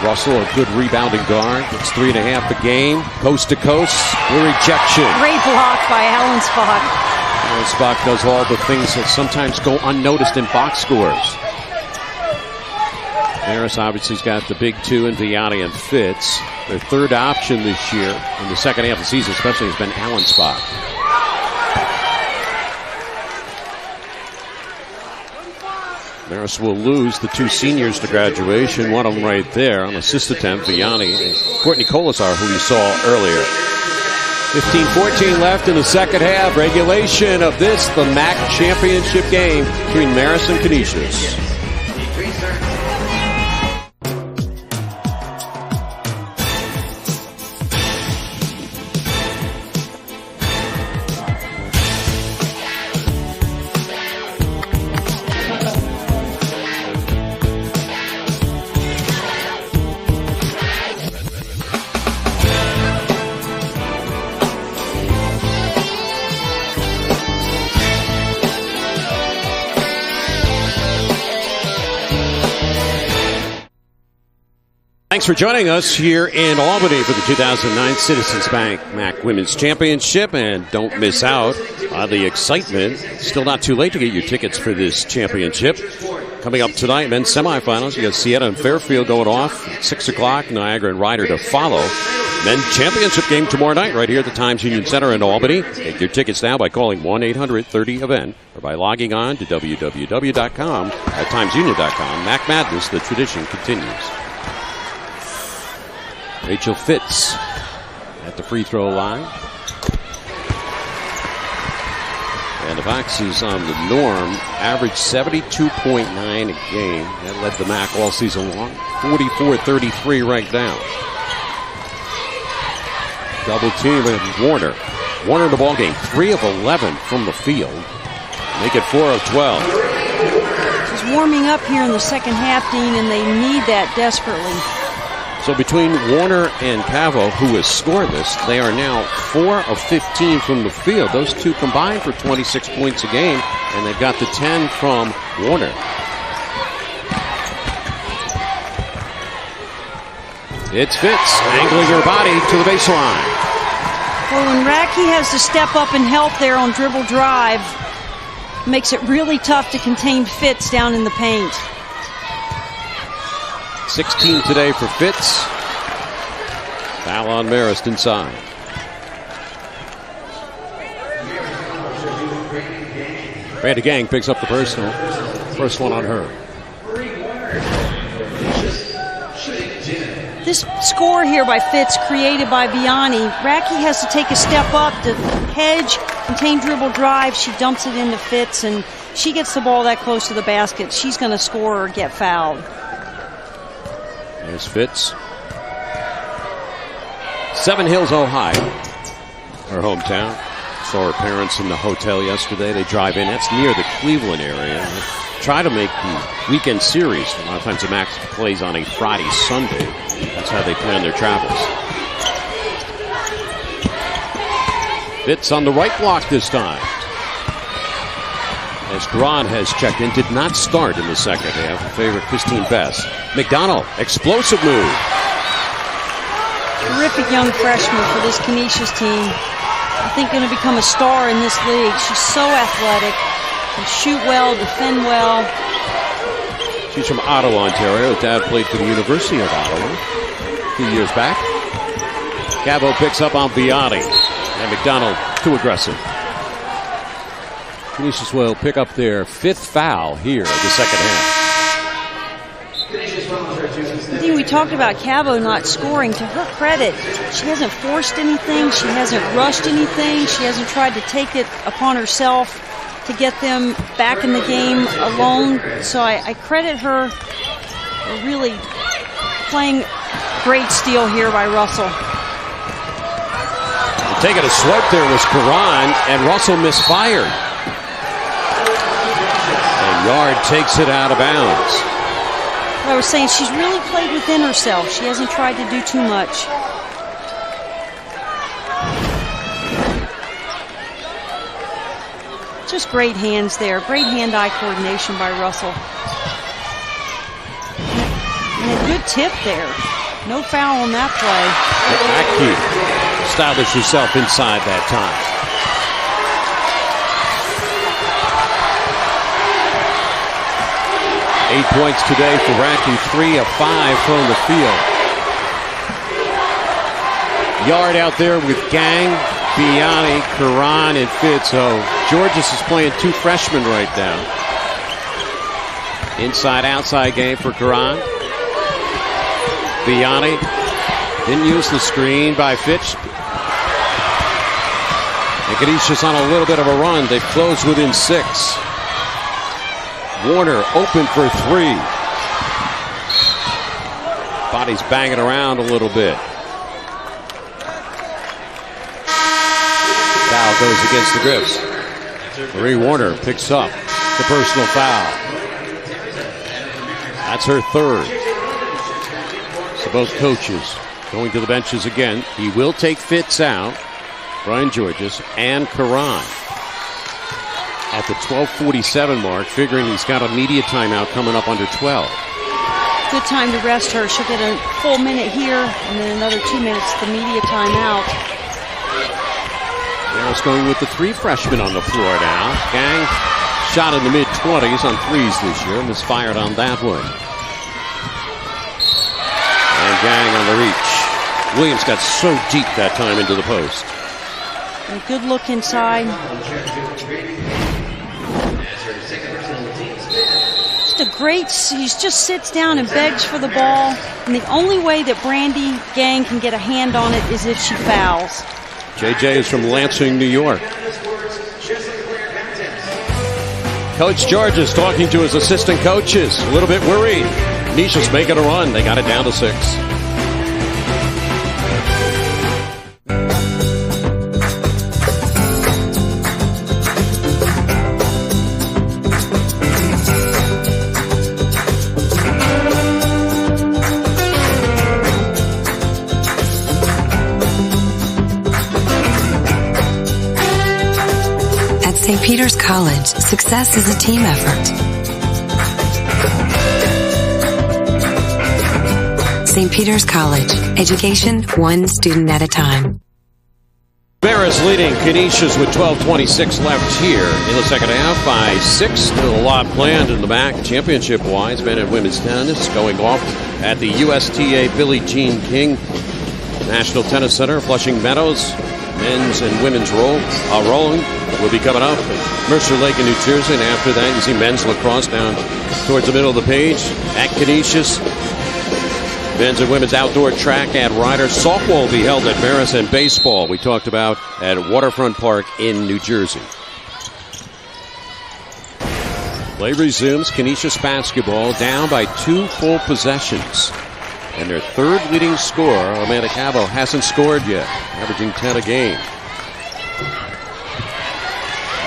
Russell, a good rebounding guard. It's 3.5 a game. Coast to coast. The rejection. Great block by Allen Spock. Allen Spock does all the things that sometimes go unnoticed in box scores. Marist obviously has got the big 2 in Vianney and Fitz. Their 3rd option this year in the second half of the season especially has been Allen Spock. Marist will lose the 2 seniors to graduation. One of them right there on assist attempt, Vianney. Courtney Colasar, who you saw earlier. 15-14 left in the second half. Regulation of this, the MAAC championship game between Marist and Canisius. Thanks for joining us here in Albany for the 2009 Citizens Bank MAAC Women's Championship. And don't miss out on the excitement. Still not too late to get your tickets for this championship. Coming up tonight, men's semifinals. You got Siena and Fairfield going off at 6 o'clock. Niagara and Ryder to follow. Men's championship game tomorrow night right here at the Times Union Center in Albany. Get your tickets now by calling 1-800-30-EVENT or by logging on to www.timesunion.com. MAAC Madness, the tradition continues. Rachel Fitz at the free throw line. And the Foxes on the norm averaged 72.9 a game. That led the MAAC all season long. 44-33 right now. Double team with Warner. Warner in the ball game. 3 of 11 from the field. Make it 4 of 12. She's warming up here in the second half, Dean, and they need that desperately. So between Warner and Cavo, who is scoreless, they are now 4 of 15 from the field. Those two combined for 26 points a game, and they've got the 10 from Warner. It's Fitz, angling her body to the baseline. Well, when Racky has to step up and help there on dribble drive, makes it really tough to contain Fitz down in the paint. 16 today for Fitz. Foul on Marist inside. Brandy Gang picks up the personal. First one on her. This score here by Fitz, created by Vianney. Racky has to take a step up to hedge, contain dribble drive. She dumps it into Fitz, and she gets the ball that close to the basket. She's going to score or get fouled. There's Fitz. Seven Hills, Ohio, her hometown. Saw her parents in the hotel yesterday. They drive in. That's near the Cleveland area. They try to make the weekend series. A lot of times the MAAC plays on a Friday, Sunday. That's how they plan their travels. Fitz on the right block this time. As Grant has checked in, did not start in the second half in favor of Christine Best. McDonald, explosive move. Terrific young freshman for this Canisius team. I think going to become a star in this league. She's so athletic, can shoot well, defend well. She's from Ottawa, Ontario. Dad played for the University of Ottawa a few years back. Cavo picks up on Vianney, and McDonald too aggressive. Canisius will pick up their 5th foul here in the second half. I think we talked about Cavo not scoring. To her credit, she hasn't forced anything. She hasn't rushed anything. She hasn't tried to take it upon herself to get them back in the game alone. So I credit her for really playing great steal here by Russell. Taking a swipe there was Karan, and Russell misfired. And Yard takes it out of bounds. I was saying, she's really played within herself. She hasn't tried to do too much. Just great hands there. Great hand-eye coordination by Russell. And a good tip there. No foul on that play. Aki established herself inside that time. Eight points today for Racky, 3 of 5 from the field. Yard out there with Gang, Vianney, Karan, and Fitz. So Georges is playing 2 freshmen right now. Inside-outside game for Karan. Vianney didn't use the screen by Fitch. And Canisius on a little bit of a run. They've closed within 6. Warner open for 3. Body's banging around a little bit. Foul goes against the Griffs. Marie Warner picks up the personal foul. That's her 3rd. So both coaches going to the benches again. He will take Fitz out, Brian Georges, and Karan. At the 12:47 mark, figuring he's got a media timeout coming up under 12. Good time to rest her. She'll get a full minute here, and then another 2 minutes the media timeout. Marist going with the 3 freshmen on the floor now. Gang shot in the mid-20s on 3s this year. Misfired on that one. And Gang on the reach. Williams got so deep that time into the post. A good look inside. Just a great, he just sits down and begs for the ball. And the only way that Brandy Gang can get a hand on it is if she fouls. JJ is from Lansing, New York. Coach George is talking to his assistant coaches. A little bit worried. Canisius making a run. They got it down to 6. St. Peter's College, success is a team effort. St. Peter's College, education one student at a time. Marist leading Canisius with 12:26 left here in the second half by 6. Still a lot planned in the MAAC championship-wise. Men and women's tennis going off at the USTA Billie Jean King National Tennis Center, Flushing Meadows. Men's and women's rolling will be coming up at Mercer Lake in New Jersey. And after that, you see men's lacrosse down towards the middle of the page at Canisius. Men's and women's outdoor track at Ryder. Softball will be held at Marist, and baseball we talked about at Waterfront Park in New Jersey. Play resumes. Canisius basketball down by 2 full possessions. And their third leading scorer, Amanda Cabo, hasn't scored yet, averaging 10 a game.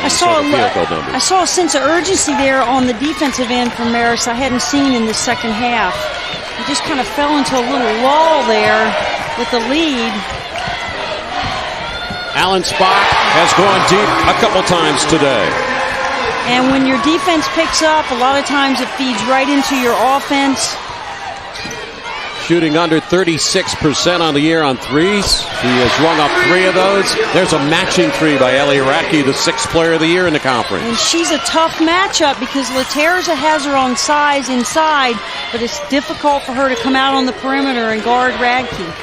I saw a sense of urgency there on the defensive end from Marist I hadn't seen in the second half. He just kind of fell into a little lull there with the lead. Allen Spock has gone deep a couple times today. And when your defense picks up, a lot of times it feeds right into your offense. Shooting under 36% on the year on threes. He has rung up 3 of those. There's a matching 3 by Ellie Radke, the 6th player of the year in the conference. And she's a tough matchup because Laterza has her on size inside, but it's difficult for her to come out on the perimeter and guard Radke.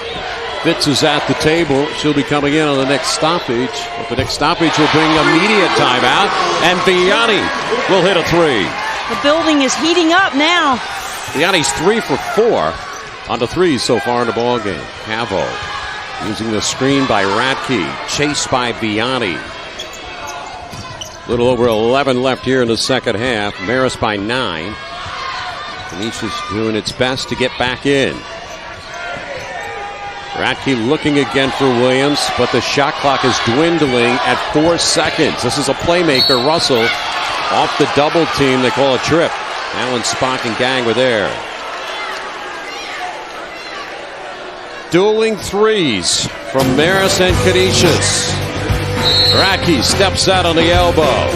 Fitz is at the table. She'll be coming in on the next stoppage. But the next stoppage will bring immediate timeout. And Vianney will hit a 3. The building is heating up now. Vianney's 3 for 4 on the 3s so far in the ballgame. Cavo using the screen by Radke. Chased by Vianney. Little over 11 left here in the second half. Marist by 9. Canisius doing its best to get back in. Radke looking again for Williams, but the shot clock is dwindling at 4 seconds. This is a playmaker. Russell off the double team. They call a trip. Allen Spock and gang were there. Dueling 3s from Marist and Canisius. Radke steps out on the elbow.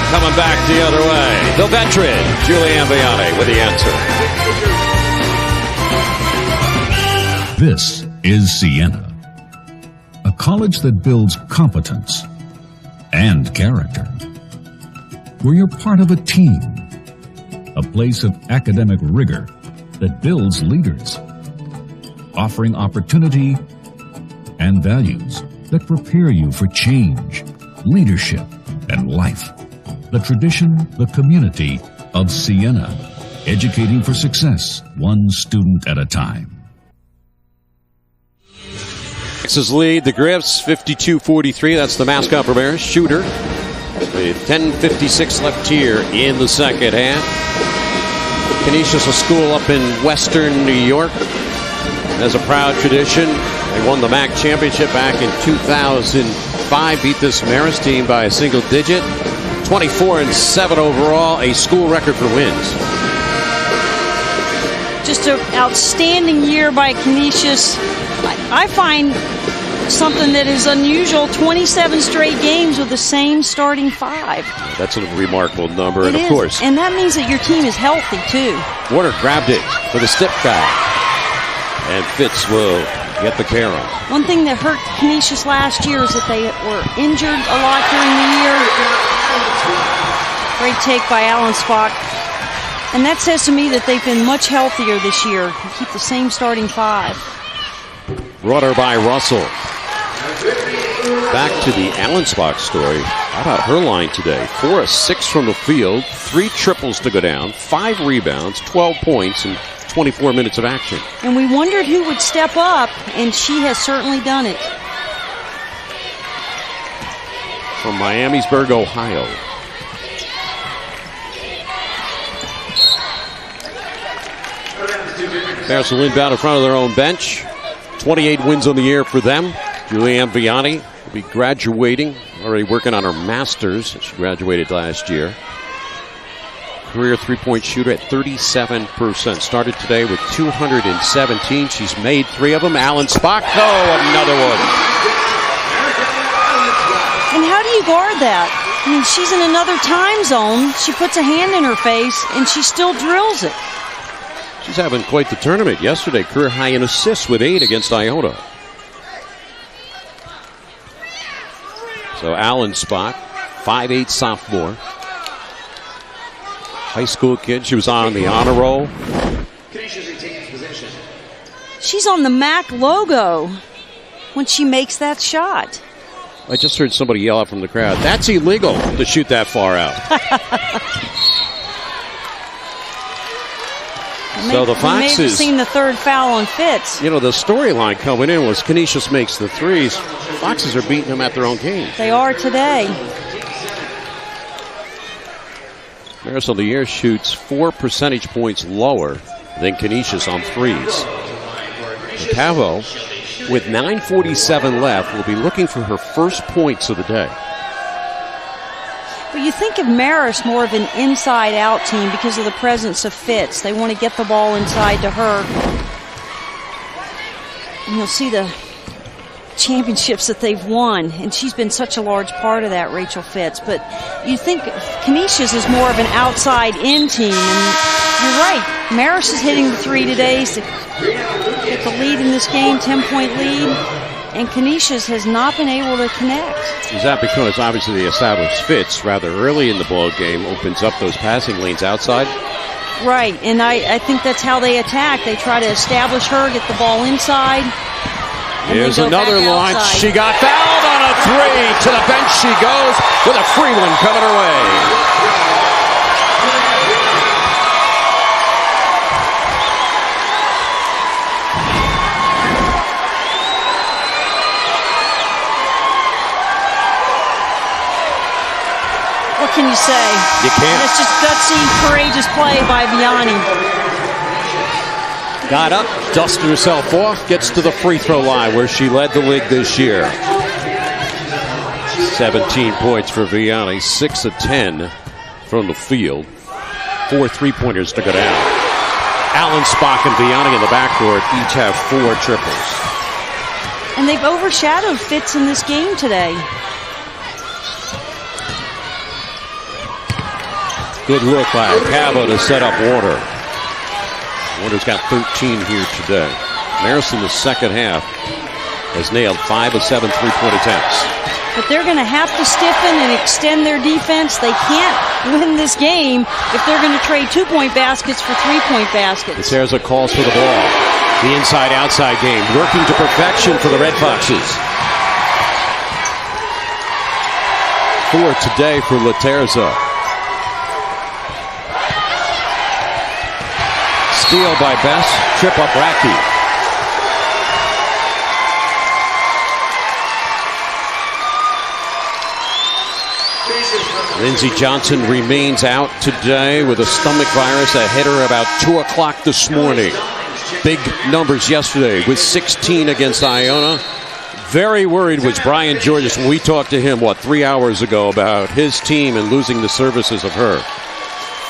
Coming back the other way. The veteran, Julianne Vianney, with the answer. This is Siena, a college that builds competence and character, where you're part of a team, a place of academic rigor that builds leaders, offering opportunity and values that prepare you for change, leadership, and life. The tradition, the community of Siena, educating for success, one student at a time. Texas lead the Griffs 52-43. That's the mascot for Marist. Shooter with 10:56 left here in the second half. Canisius, a school up in western New York, has a proud tradition. They won the MAAC championship back in 2005. Beat this Marist team by a single digit. 24-7 overall, a school record for wins. Just an outstanding year by Canisius. I find something that is unusual, 27 straight games with the same starting 5. That's a remarkable number, and of course. And that means that your team is healthy, too. Warner grabbed it for the step guy. And Fitz will get the carry. One thing that hurt Canisius last year is that they were injured a lot during the year. Great take by Allen Spock. And that says to me that they've been much healthier this year. They keep the same starting 5. Rudder by Russell. Back to the Allen Spock story. How about her line today? 4 of 6 from the field, 3 triples to go down, 5 rebounds, 12 points, and 24 minutes of action. And we wondered who would step up, and she has certainly done it. From Miamisburg, Ohio. Marist will inbound in front of their own bench. 28 wins on the year for them. Julianne Vianney will be graduating, already working on her master's. She graduated last year. Career three-point shooter at 37%. Started today with 217. She's made 3 of them. Allen Spock, another one. And you guard that? I mean, she's in another time zone. She puts a hand in her face, and she still drills it. She's having quite the tournament. Yesterday, career high in assists with 8 against Iona. So Allen Spock, 5'8" sophomore. High school kid. She was on the honor roll. She's on the MAAC logo when she makes that shot. I just heard somebody yell out from the crowd, "That's illegal to shoot that far out." So the Foxes, may have seen the third foul on Fitz. You know, the storyline coming in was Canisius makes the threes. Foxes are beating them at their own game. They are today. Marist on the year shoots 4 percentage points lower than Canisius on threes. Cavo, with 9:47 left, will be looking for her first points of the day. But you think of Marist more of an inside-out team because of the presence of Fitz. They want to get the ball inside to her. And you'll see the championships that they've won, and she's been such a large part of that, Rachel Fitz. But you think Canisius is more of an outside-in team, and you're right. Marist is hitting the three today to get the lead in this game, 10-point lead, and Canisius has not been able to connect. Is that because obviously they established Fitz rather early in the ball game, opens up those passing lanes outside? Right, and I think that's how they attack. They try to establish her, get the ball inside. Here's another launch. She got fouled on a three. To the bench she goes with a free one coming her way. What can you say? You can't. It's just gutsy, courageous play by Vianney. Got up, dusted herself off, gets to the free throw line where she led the league this year. 17 points for Vianney, 6 of 10 from the field. 4 3-pointers to go down. Allen Spock and Vianney in the backcourt each have 4 triples. And they've overshadowed Fitz in this game today. Good look by Cavo to set up Warner. Warner's got 13 here today. Marist in the second half has nailed 5 of 7 3-point attempts. But they're going to have to stiffen and extend their defense. They can't win this game if they're going to trade 2-point baskets for 3-point baskets. Laterza calls for the ball. The inside-outside game working to perfection for the Red Foxes. 4 today for Laterza. Steal by Bess, trip up Racky. Lindsey Johnson remains out today with a stomach virus that hit her about 2 o'clock this morning. Big numbers yesterday with 16 against Iona. Very worried was Brian Georges when we talked to him, 3 hours ago about his team and losing the services of her.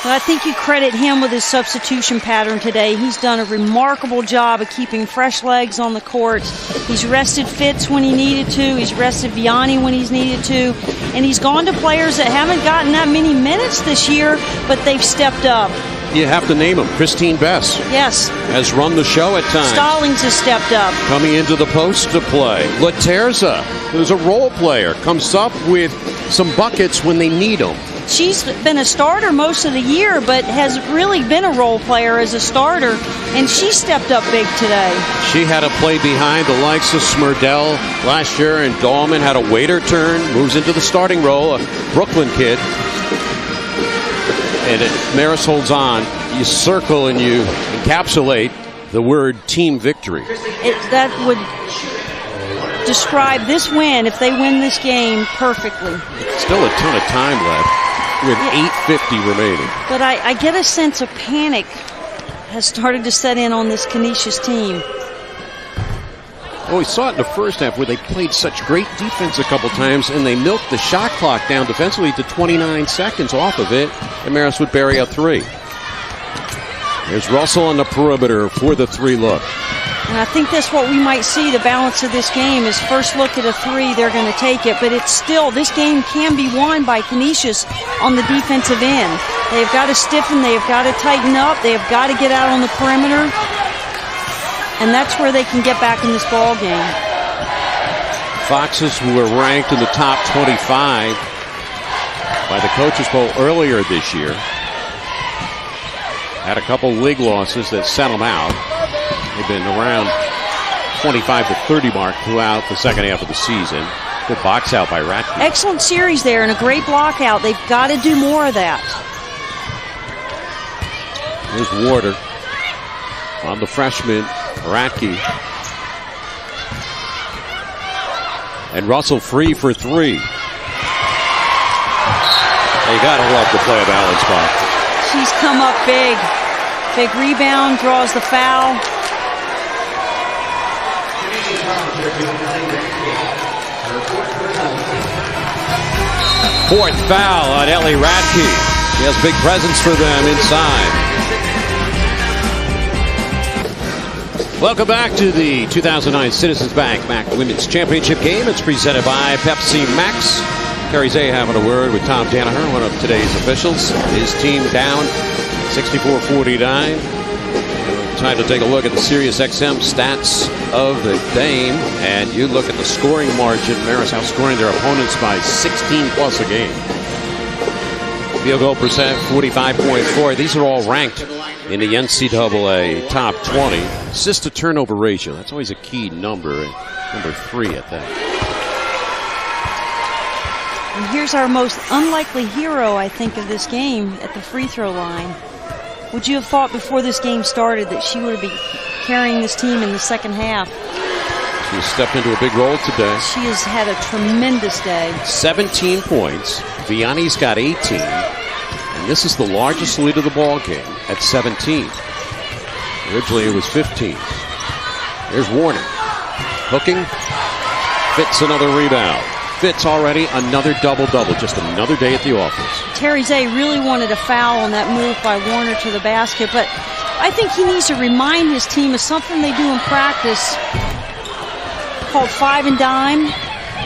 Well, I think you credit him with his substitution pattern today. He's done a remarkable job of keeping fresh legs on the court. He's rested Fitz when he needed to. He's rested Vianney when he's needed to. And he's gone to players that haven't gotten that many minutes this year, but they've stepped up. You have to name him. Christine Bess. Yes. Has run the show at times. Stallings has stepped up. Coming into the post to play. Laterza, who's a role player, comes up with some buckets when they need them. She's been a starter most of the year, but has really been a role player as a starter, and she stepped up big today. She had to play behind the likes of Smurdell last year, and Dahlman had a waiter turn, moves into the starting role, a Brooklyn kid. And Marist holds on. You circle and you encapsulate the word team victory. That would describe this win, if they win this game, perfectly. Still a ton of time left with 8:50 remaining. But I get a sense of panic has started to set in on this Canisius team. Oh, we saw it in the first half where they played such great defense a couple times, and they milked the shot clock down defensively to 29 seconds off of it, and Marist would bury a 3. There's Russell on the perimeter for the 3 look. And I think that's what we might see, the balance of this game is first look at a three, they're going to take it. But it's still, this game can be won by Canisius on the defensive end. They've got to stiffen, they've got to tighten up, they've got to get out on the perimeter. And that's where they can get back in this ball game. Foxes, who were ranked in the top 25 by the Coaches Poll earlier this year, had a couple league losses that sent them out. They've been around 25 to 30 mark throughout the second half of the season. Good box out by Ratke. Excellent series there and a great block out. They've got to do more of that. Here's Warder on the freshman, Ratke. And Russell free for three. You gotta love the play of Allenspach. She's come up big. Big rebound, draws the foul. Fourth foul on Ellie Ratke. She has big presence for them inside. Welcome back to the 2009 Citizens Bank MAAC Women's Championship game. It's presented by Pepsi Max. Kerry Zay having a word with Tom Danaher, one of today's officials. His team down 64-49. Time to take a look at the SiriusXM stats of the game. And you look at the scoring margin. Marist outscoring their opponents by 16 plus a game. Field goal percent 45.4. These are all ranked in the NCAA top 20. Assist to turnover ratio. That's always a key number. Number 3 at that. And here's our most unlikely hero, I think, of this game at the free throw line. Would you have thought before this game started that she would be carrying this team in the second half? She stepped into a big role today. She has had a tremendous day. 17 points. Vianney's got 18. And this is the largest lead of the ball game at 17. Originally it was 15. Here's Warner. Hooking. Fitz another rebound. Fitz already another double-double. Just another day at the office. Terry Zay really wanted a foul on that move by Warner to the basket, but I think he needs to remind his team of something they do in practice called 5 and dime,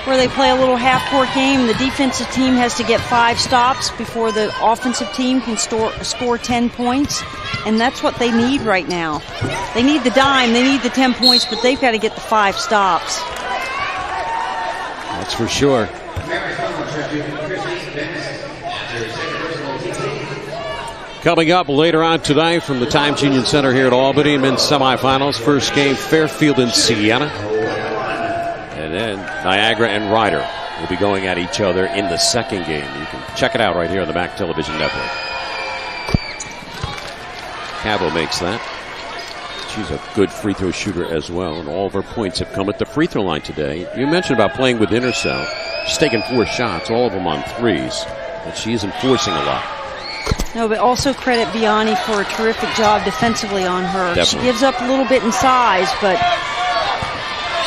where they play a little half-court game. The defensive team has to get 5 stops before the offensive team can score 10 points, and that's what they need right now. They need the dime, they need the 10 points, but they've got to get the 5 stops. That's for sure. Coming up later on tonight from the Times Union Center here at Albany, men's semifinals. First game, Fairfield and Siena. And then Niagara and Ryder will be going at each other in the second game. You can check it out right here on the MAAC Television Network. Cabo makes that. She's a good free throw shooter as well, and all of her points have come at the free throw line today. You mentioned about playing with Intercell. She's taken 4 shots, all of them on threes, but she isn't forcing a lot. No, but also credit Vianney for a terrific job defensively on her. Definitely. She gives up a little bit in size, but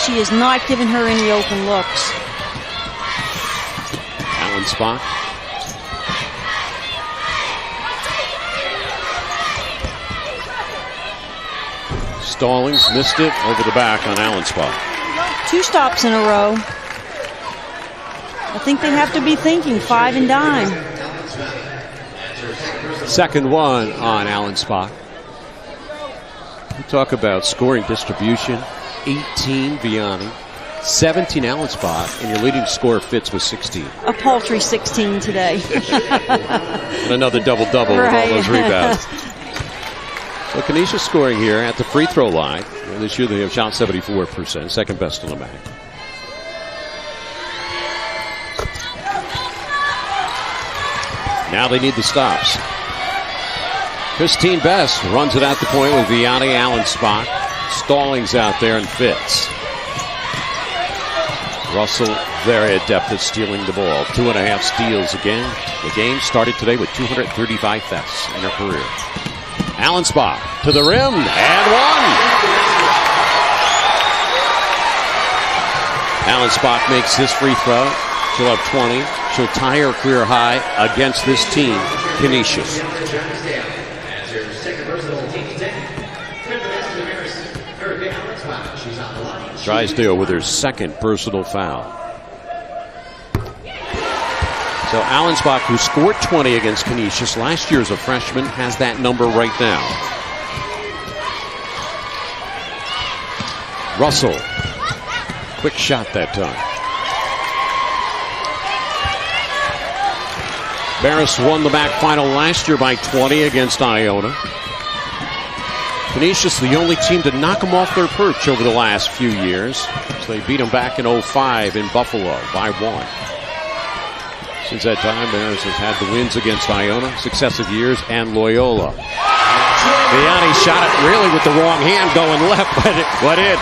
she is not giving her any open looks. Allenspach. Stallings missed it over the back on Allenspach. 2 stops in a row. I think they have to be thinking 5 and dime. Second one on Allenspach. We talk about scoring distribution. 18 Vianney, 17 Allenspach, and your leading scorer Fitz with 16. A paltry 16 today. And another double-double with all those rebounds. So Canisius scoring here at the free throw line. And this year they have shot 74%, second best in the MAAC. Now they need the stops. Christine Best runs it at the point with Vianney, Allenspach. Stallings out there and Fitz. Russell very adept at stealing the ball. 2.5 steals again. The game started today with 235 thefts in her career. Allenspach to the rim and one. Allenspach makes his free throw. She'll have 20. She'll tie her career high against this team, Canisius. Drysdale with her second personal foul. So Allensbach, who scored 20 against Canisius last year as a freshman, has that number right now. Russell. Quick shot that time. Marist won the MAAC final last year by 20 against Iona. Canisius, the only team to knock them off their perch over the last few years. So they beat them back in 05 in Buffalo by 1. Since that time, Marist has had the wins against Iona, successive years, and Loyola. Vianney shot it really with the wrong hand going left, but it went in.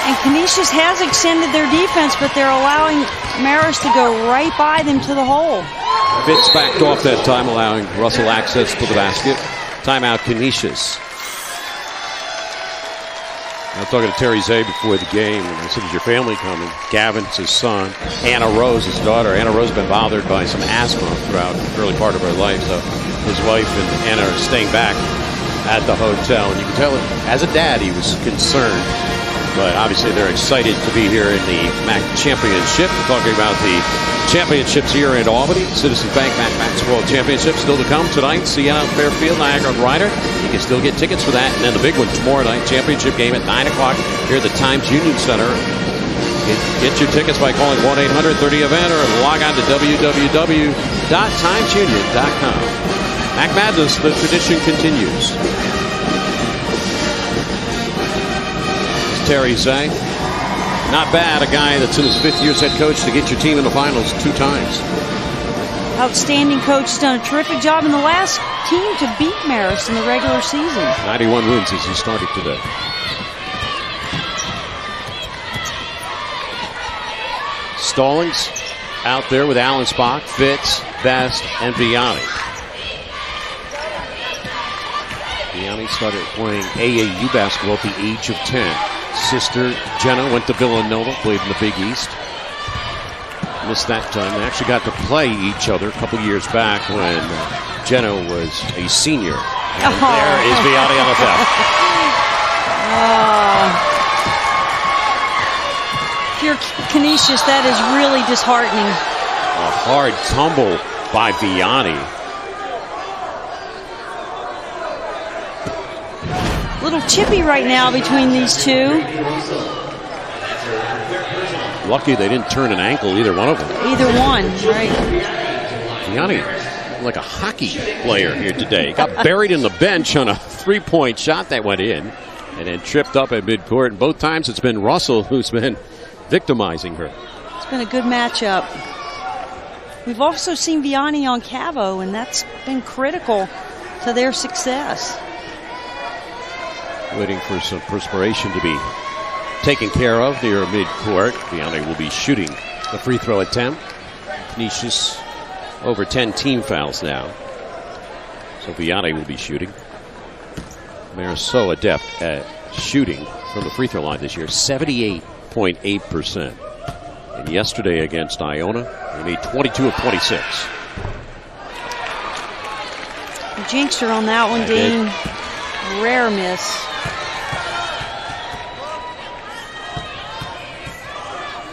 And Canisius has extended their defense, but they're allowing Marist to go right by them to the hole. Fitz backed off that time, allowing Russell access to the basket. Timeout, Canisius. I was talking to Terry Zay before the game, and I said, is your family coming? Gavin's his son. Anna Rose, his daughter. Anna Rose has been bothered by some asthma throughout the early part of her life, so his wife and Anna are staying back at the hotel. And you can tell, as a dad, he was concerned. But obviously they're excited to be here in the MAAC Championship. We're talking about the championships here in Albany. Citizens Bank MAAC Basketball Championship still to come tonight. Siena, Fairfield, Niagara, and Ryder. You can still get tickets for that. And then the big one tomorrow night, championship game at 9 o'clock here at the Times Union Center. Get your tickets by calling 1-800-30-EVENT or log on to www.timesunion.com. MAAC Madness, the tradition continues. Terry Zay. Not bad, a guy that's in his 5th year as head coach to get your team in the finals 2 times. Outstanding coach. Has done a terrific job in the last team to beat Marist in the regular season. 91 wins as he started today. Stallings out there with Allensbach, Fitz, Best, and Vianney. Vianney started playing AAU basketball at the age of 10. Sister Jenna went to Villanova, played in the Big East. Missed that time. They actually got to play each other a couple years back when Jenna was a senior. And there is Vianney on the foul. If you're Canisius, that is really disheartening. A hard tumble by Vianney. Little chippy right now between these two. Lucky they didn't turn an ankle, either one of them. Either one, right. Vianney, like a hockey player here today. Got buried in the bench on a 3-point shot that went in and then tripped up at midcourt. And both times it's been Russell who's been victimizing her. It's been a good matchup. We've also seen Vianney on Cavo, and that's been critical to their success. Waiting for some perspiration to be taken care of near midcourt. Vianney will be shooting the free throw attempt. Canisius over 10 team fouls now. So Vianney will be shooting. Marist so adept at shooting from the free throw line this year, 78.8%. And yesterday against Iona, they made 22 of 26. Jinxed her on that one, Dean. Rare miss.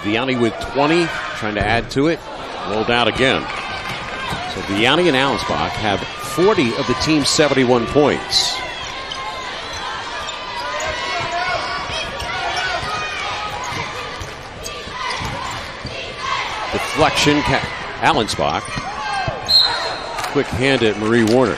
Vianney with 20, trying to add to it. Rolled out again. So Vianney and Allensbach have 40 of the team's 71 points. Deflection, Allensbach. Quick hand at Marie Warner.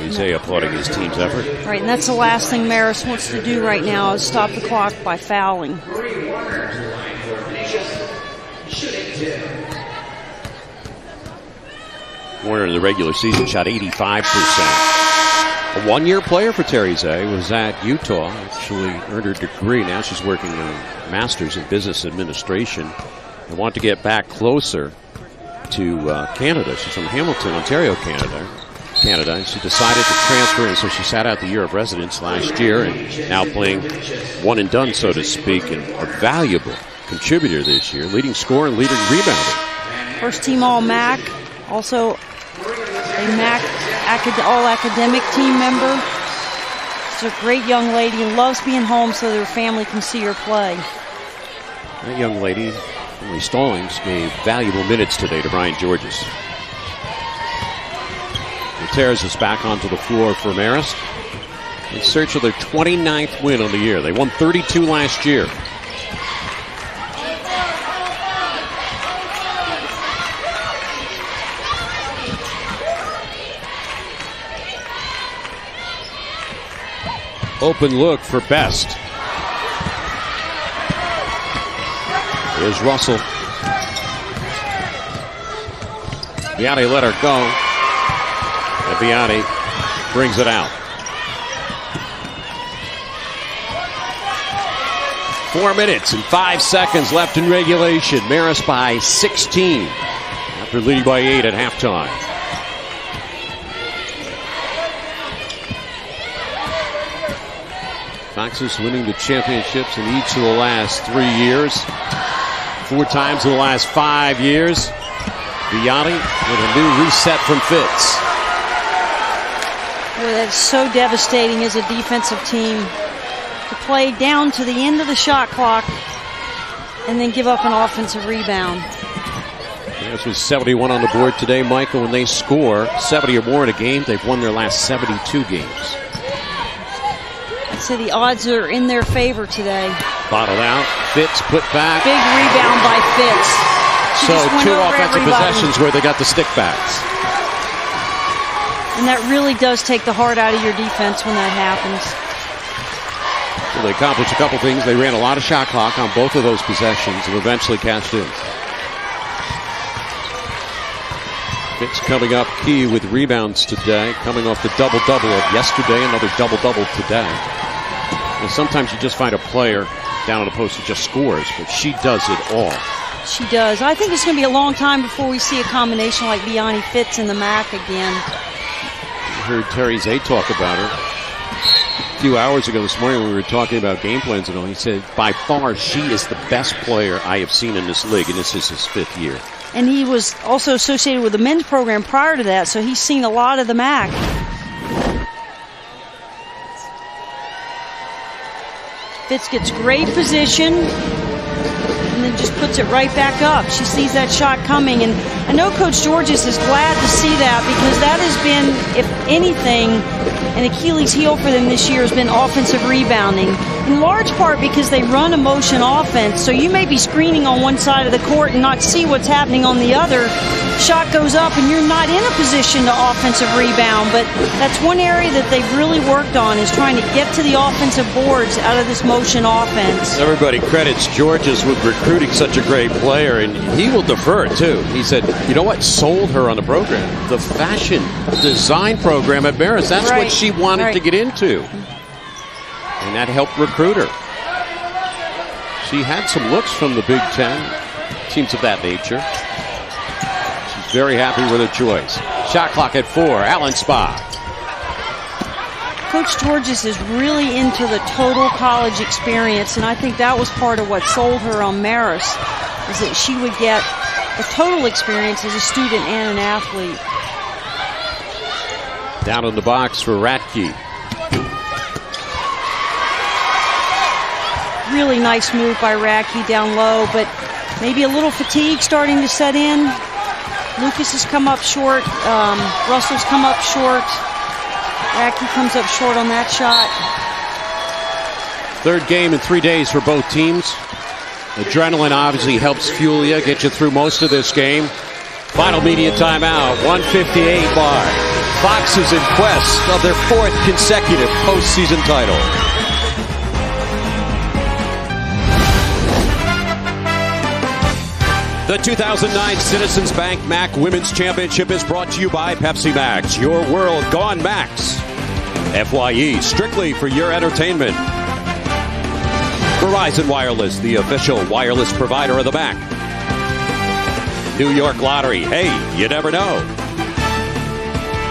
Isaiah applauding his team's effort. Right, and that's the last thing Marist wants to do right now is stop the clock by fouling. Warner in the regular season shot 85%. A one-year player for Terry Zay, was at Utah, actually earned her degree. Now she's working on a master's in business administration and want to get back closer to Canada. She's from Hamilton, Ontario, Canada, and she decided to transfer, and so she sat out the year of residence last year and now playing one and done, so to speak, and a valuable contributor this year, leading scorer and leading rebounder. First team All-MAAC, also a MAAC all-academic team member. She's a great young lady and loves being home so their family can see her play. That young lady, Emily Stallings, gave valuable minutes today to Brian Georges. Gutierrez is back onto the floor for Marist in search of their 29th win on the year. They won 32 last year. Open look for Best. Here's Russell. Vianney let her go. And Vianney brings it out. 4 minutes and 5 seconds left in regulation. Marist by 16 after leading by 8 at halftime. Foxes winning the championships in each of the last 3 years. 4 times in the last 5 years. Vianney with a new reset from Fitz. Boy, that's so devastating as a defensive team to play down to the end of the shot clock and then give up an offensive rebound. This was 71 on the board today, Michael. When they score 70 or more in a game, they've won their last 72 games. I'd say the odds are in their favor today. Bottled out. Fitz put back. Big rebound by Fitz. She so just went 2 over offensive everybody. possessions where they got the stick backs. And that really does take the heart out of your defense when that happens. Well, they accomplished a couple things. They ran a lot of shot clock on both of those possessions and eventually cashed in. Fitz coming up key with rebounds today, coming off the double-double of yesterday, another double-double today. And sometimes you just find a player down on the post who just scores, but she does it all. She does. I think it's going to be a long time before we see a combination like Vianney Fitz in the MAAC again. You heard Terry Zay talk about her a few hours ago this morning when we were talking about game plans and all. He said, by far, she is the best player I have seen in this league, and this is his 5th year. And he was also associated with the men's program prior to that, so he's seen a lot of the MAAC. Fitz gets great position and then just puts it right back up. She sees that shot coming, and I know Coach Georges is glad to see that because that has been, if anything, an Achilles heel for them this year has been offensive rebounding. In large part because they run a motion offense, so you may be screening on one side of the court and not see what's happening on the other. Shot goes up and you're not in a position to offensive rebound, but that's one area that they've really worked on is trying to get to the offensive boards out of this motion offense. Everybody credits Georges with recruiting such a great player, and he will defer too. He said, you know what sold her on the program? The fashion design program at Marist. That's what she wanted to get into. And that helped recruit her. She had some looks from the Big Ten, teams of that nature. She's very happy with her choice. Shot clock at 4. Allen Spa. Coach Georges is really into the total college experience, and I think that was part of what sold her on Marist, is that she would get a total experience as a student and an athlete. Down in the box for Ratke. Really nice move by Ratke down low, but maybe a little fatigue starting to set in. Lucas has come up short. Russell's come up short. Ratke comes up short on that shot. 3rd game in 3 days for both teams. Adrenaline obviously helps fuel you, get you through most of this game. Final media timeout, 1:58 bar. Foxes in quest of their 4th consecutive postseason title. The 2009 Citizens Bank MAAC Women's Championship is brought to you by Pepsi Max, your world gone Max. FYE, strictly for your entertainment. Verizon Wireless, the official wireless provider of the MAAC. New York Lottery, hey, you never know.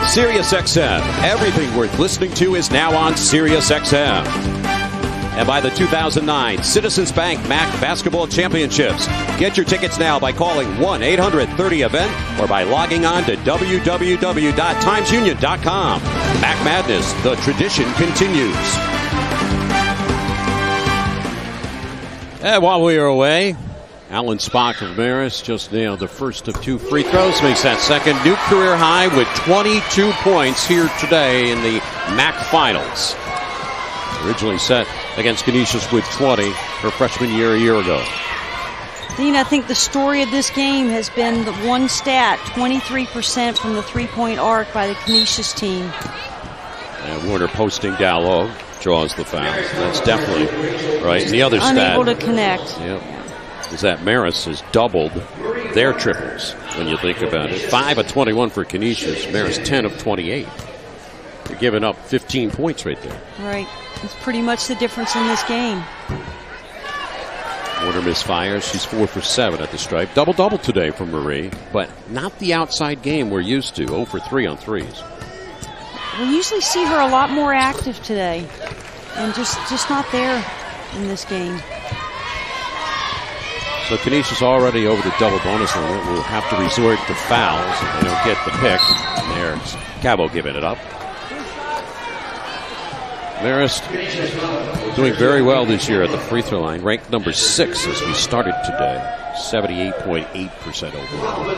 Sirius XM, everything worth listening to is now on Sirius XM. and by the 2009 Citizens Bank MAAC Basketball Championships. Get your tickets now by calling 1-800-30-EVENT or by logging on to www.timesunion.com. MAAC Madness, the tradition continues. And while we are away, Alan Spock of Marist just nailed the first of 2 free throws, makes that second new career high with 22 points here today in the MAAC Finals. Originally set against Canisius with 20 her freshman year a year ago. Dean, I think the story of this game has been the one stat, 23% from the three-point arc by the Canisius team. And Warner posting down low, draws the foul. That's definitely right. And the other stat, unable to connect. Yep, is that Marist has doubled their triples when you think about it. 5 of 21 for Canisius, Marist 10 of 28. They're giving up 15 points right there. Right. It's pretty much the difference in this game. Warner misfires. She's 4 for 7 at the stripe. Double-double today from Marie, but not the outside game we're used to. 0 for 3 on threes. We usually see her a lot more active today, and just not there in this game. So Canisius already over the double bonus limit. Will have to resort to fouls if they don't get the pick. And there's Cabo giving it up. Marist doing very well this year at the free throw line, ranked number 6 as we started today, 78.8% overall.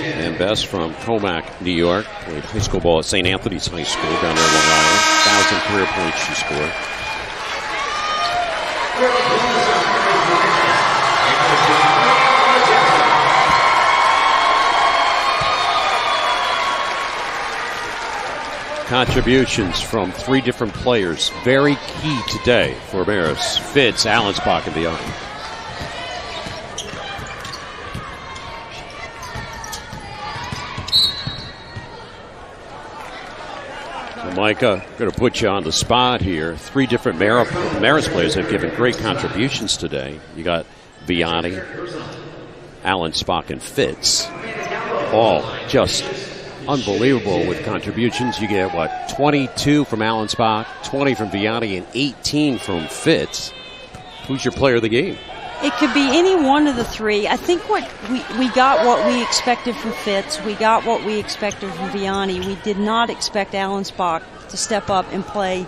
And Best from Comac, New York, played high school ball at St. Anthony's High School down there in Long Island. 1,000 career points she scored. Contributions from 3 different players. Very key today for Marist. Fitz, Allensbach, and Vianney. So Micah, going to put you on the spot here. 3 different Marist players have given great contributions today. You got Vianney, Allensbach, and Fitz. All just unbelievable with contributions. You get, 22 from Allensbach, 20 from Vianney, and 18 from Fitz. Who's your player of the game? It could be any one of the 3. I think what we got what we expected from Fitz. We got what we expected from Vianney. We did not expect Allensbach to step up and play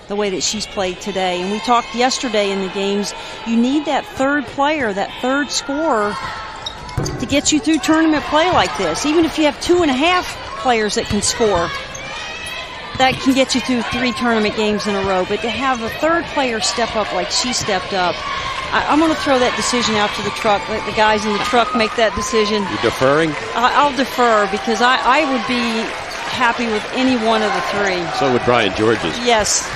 the way that she's played today. And we talked yesterday in the games, you need that 3rd player, that 3rd scorer to get you through tournament play like this. Even if you have 2.5 players that can score, that can get you through 3 tournament games in a row. But to have a 3rd player step up like she stepped up, I'm going to throw that decision out to the truck. Let the guys in the truck make that decision. You deferring? I'll defer because I would be happy with any one of the 3. So would Brian Georges. Yes.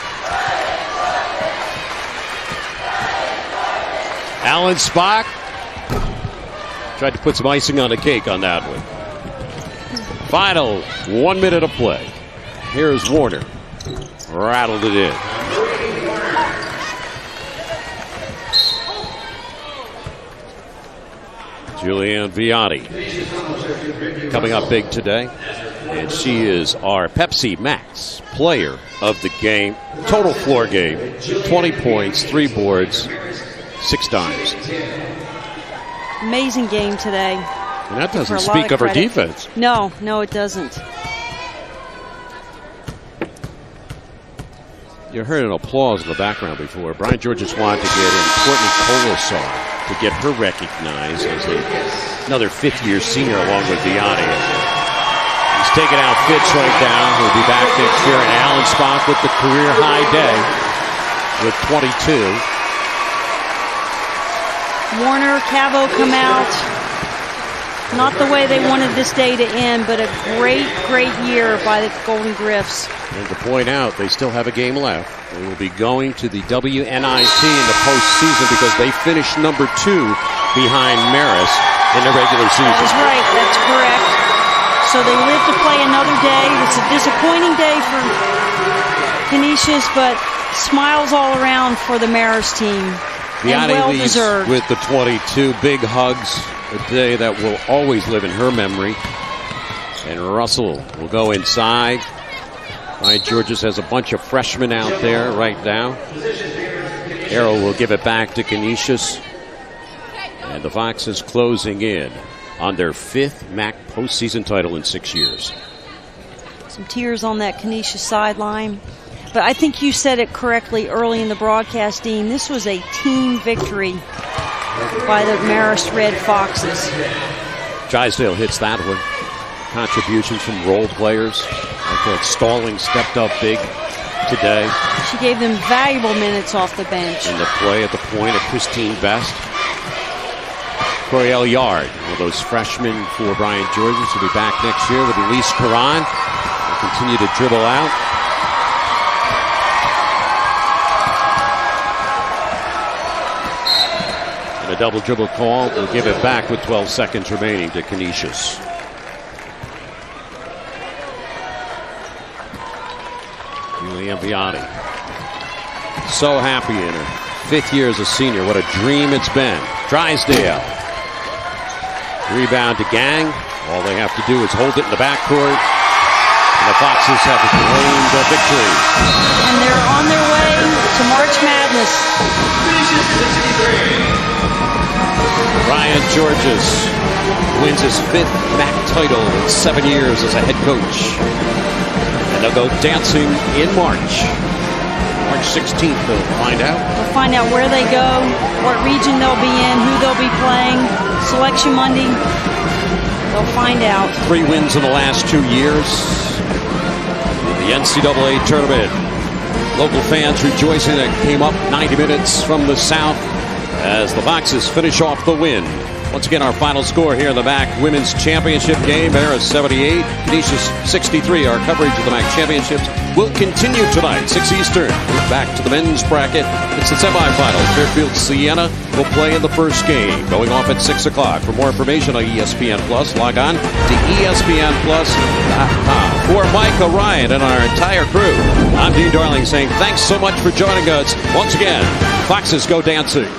Allensbach tried to put some icing on the cake on that one. Final 1 minute of play. Here's Warner. Rattled it in. Julianne Vianney coming up big today. And she is our Pepsi Max player of the game. Total floor game. 20 points, 3 boards, 6 dimes. Amazing game today. And that doesn't speak of her defense. No, it doesn't. You heard an applause in the background before. Brian Georges wanted to get in Courtney Colasar to get her recognized as another 5th-year senior along with Vianney. He's taking out Fitz right now. He'll be back next year. And Allensbach with the career high day with 22. Warner, Cabo come out. Not the way they wanted this day to end, but a great, great year by the Golden Griffs. And to point out, they still have a game left. They will be going to the WNIT in the postseason because they finished number 2 behind Marist in the regular season. That's right. That's correct. So they live to play another day. It's a disappointing day for Canisius, but smiles all around for the Marist team. Vianney well leads deserved. with the 22 big hugs. A day that will always live in her memory. And Russell will go inside. Brian Georges has a bunch of freshmen out there right now. Arrow will give it back to Canisius. And the Foxes closing in on their 5th MAAC postseason title in 6 years. Some tears on that Canisius sideline. But I think you said it correctly early in the broadcast, Dean. This was a team victory by the Marist Red Foxes. Drysdale hits that one. Contributions from role players. I thought Stalling stepped up big today. She gave them valuable minutes off the bench. In the play at the point of Christine Best. Coriel Yard, one of those freshmen for Brian Georges, will be back next year with Elise Caron. Will continue to dribble out. And a double dribble call will give it back with 12 seconds remaining to Canisius. Julie Ambiani. So happy in her 5th year as a senior. What a dream it's been. Drysdale. Rebound to Gang. All they have to do is hold it in the backcourt. And the Foxes have claimed a victory. And they're on their way to March Madness. Brian Georges wins his 5th MAAC title in 7 years as a head coach. And they'll go dancing in March. March 16th, they'll find out. We'll find out where they go, what region they'll be in, who they'll be playing. Selection Monday, they'll find out. 3 wins in the last 2 years. The NCAA tournament. Local fans rejoicing that came up 90 minutes from the south as the Foxes finish off the win. Once again, our final score here in the MAAC Women's Championship game. Marist 78, Canisius 63. Our coverage of the MAAC Championships will continue tonight, 6 Eastern. We're back to the men's bracket. It's the semifinals. Fairfield Siena will play in the first game, going off at 6 o'clock. For more information on ESPN Plus, log on to ESPNplus.com. For Mike O'Ryan and our entire crew, I'm Dean Darling saying thanks so much for joining us. Once again, Foxes go dancing.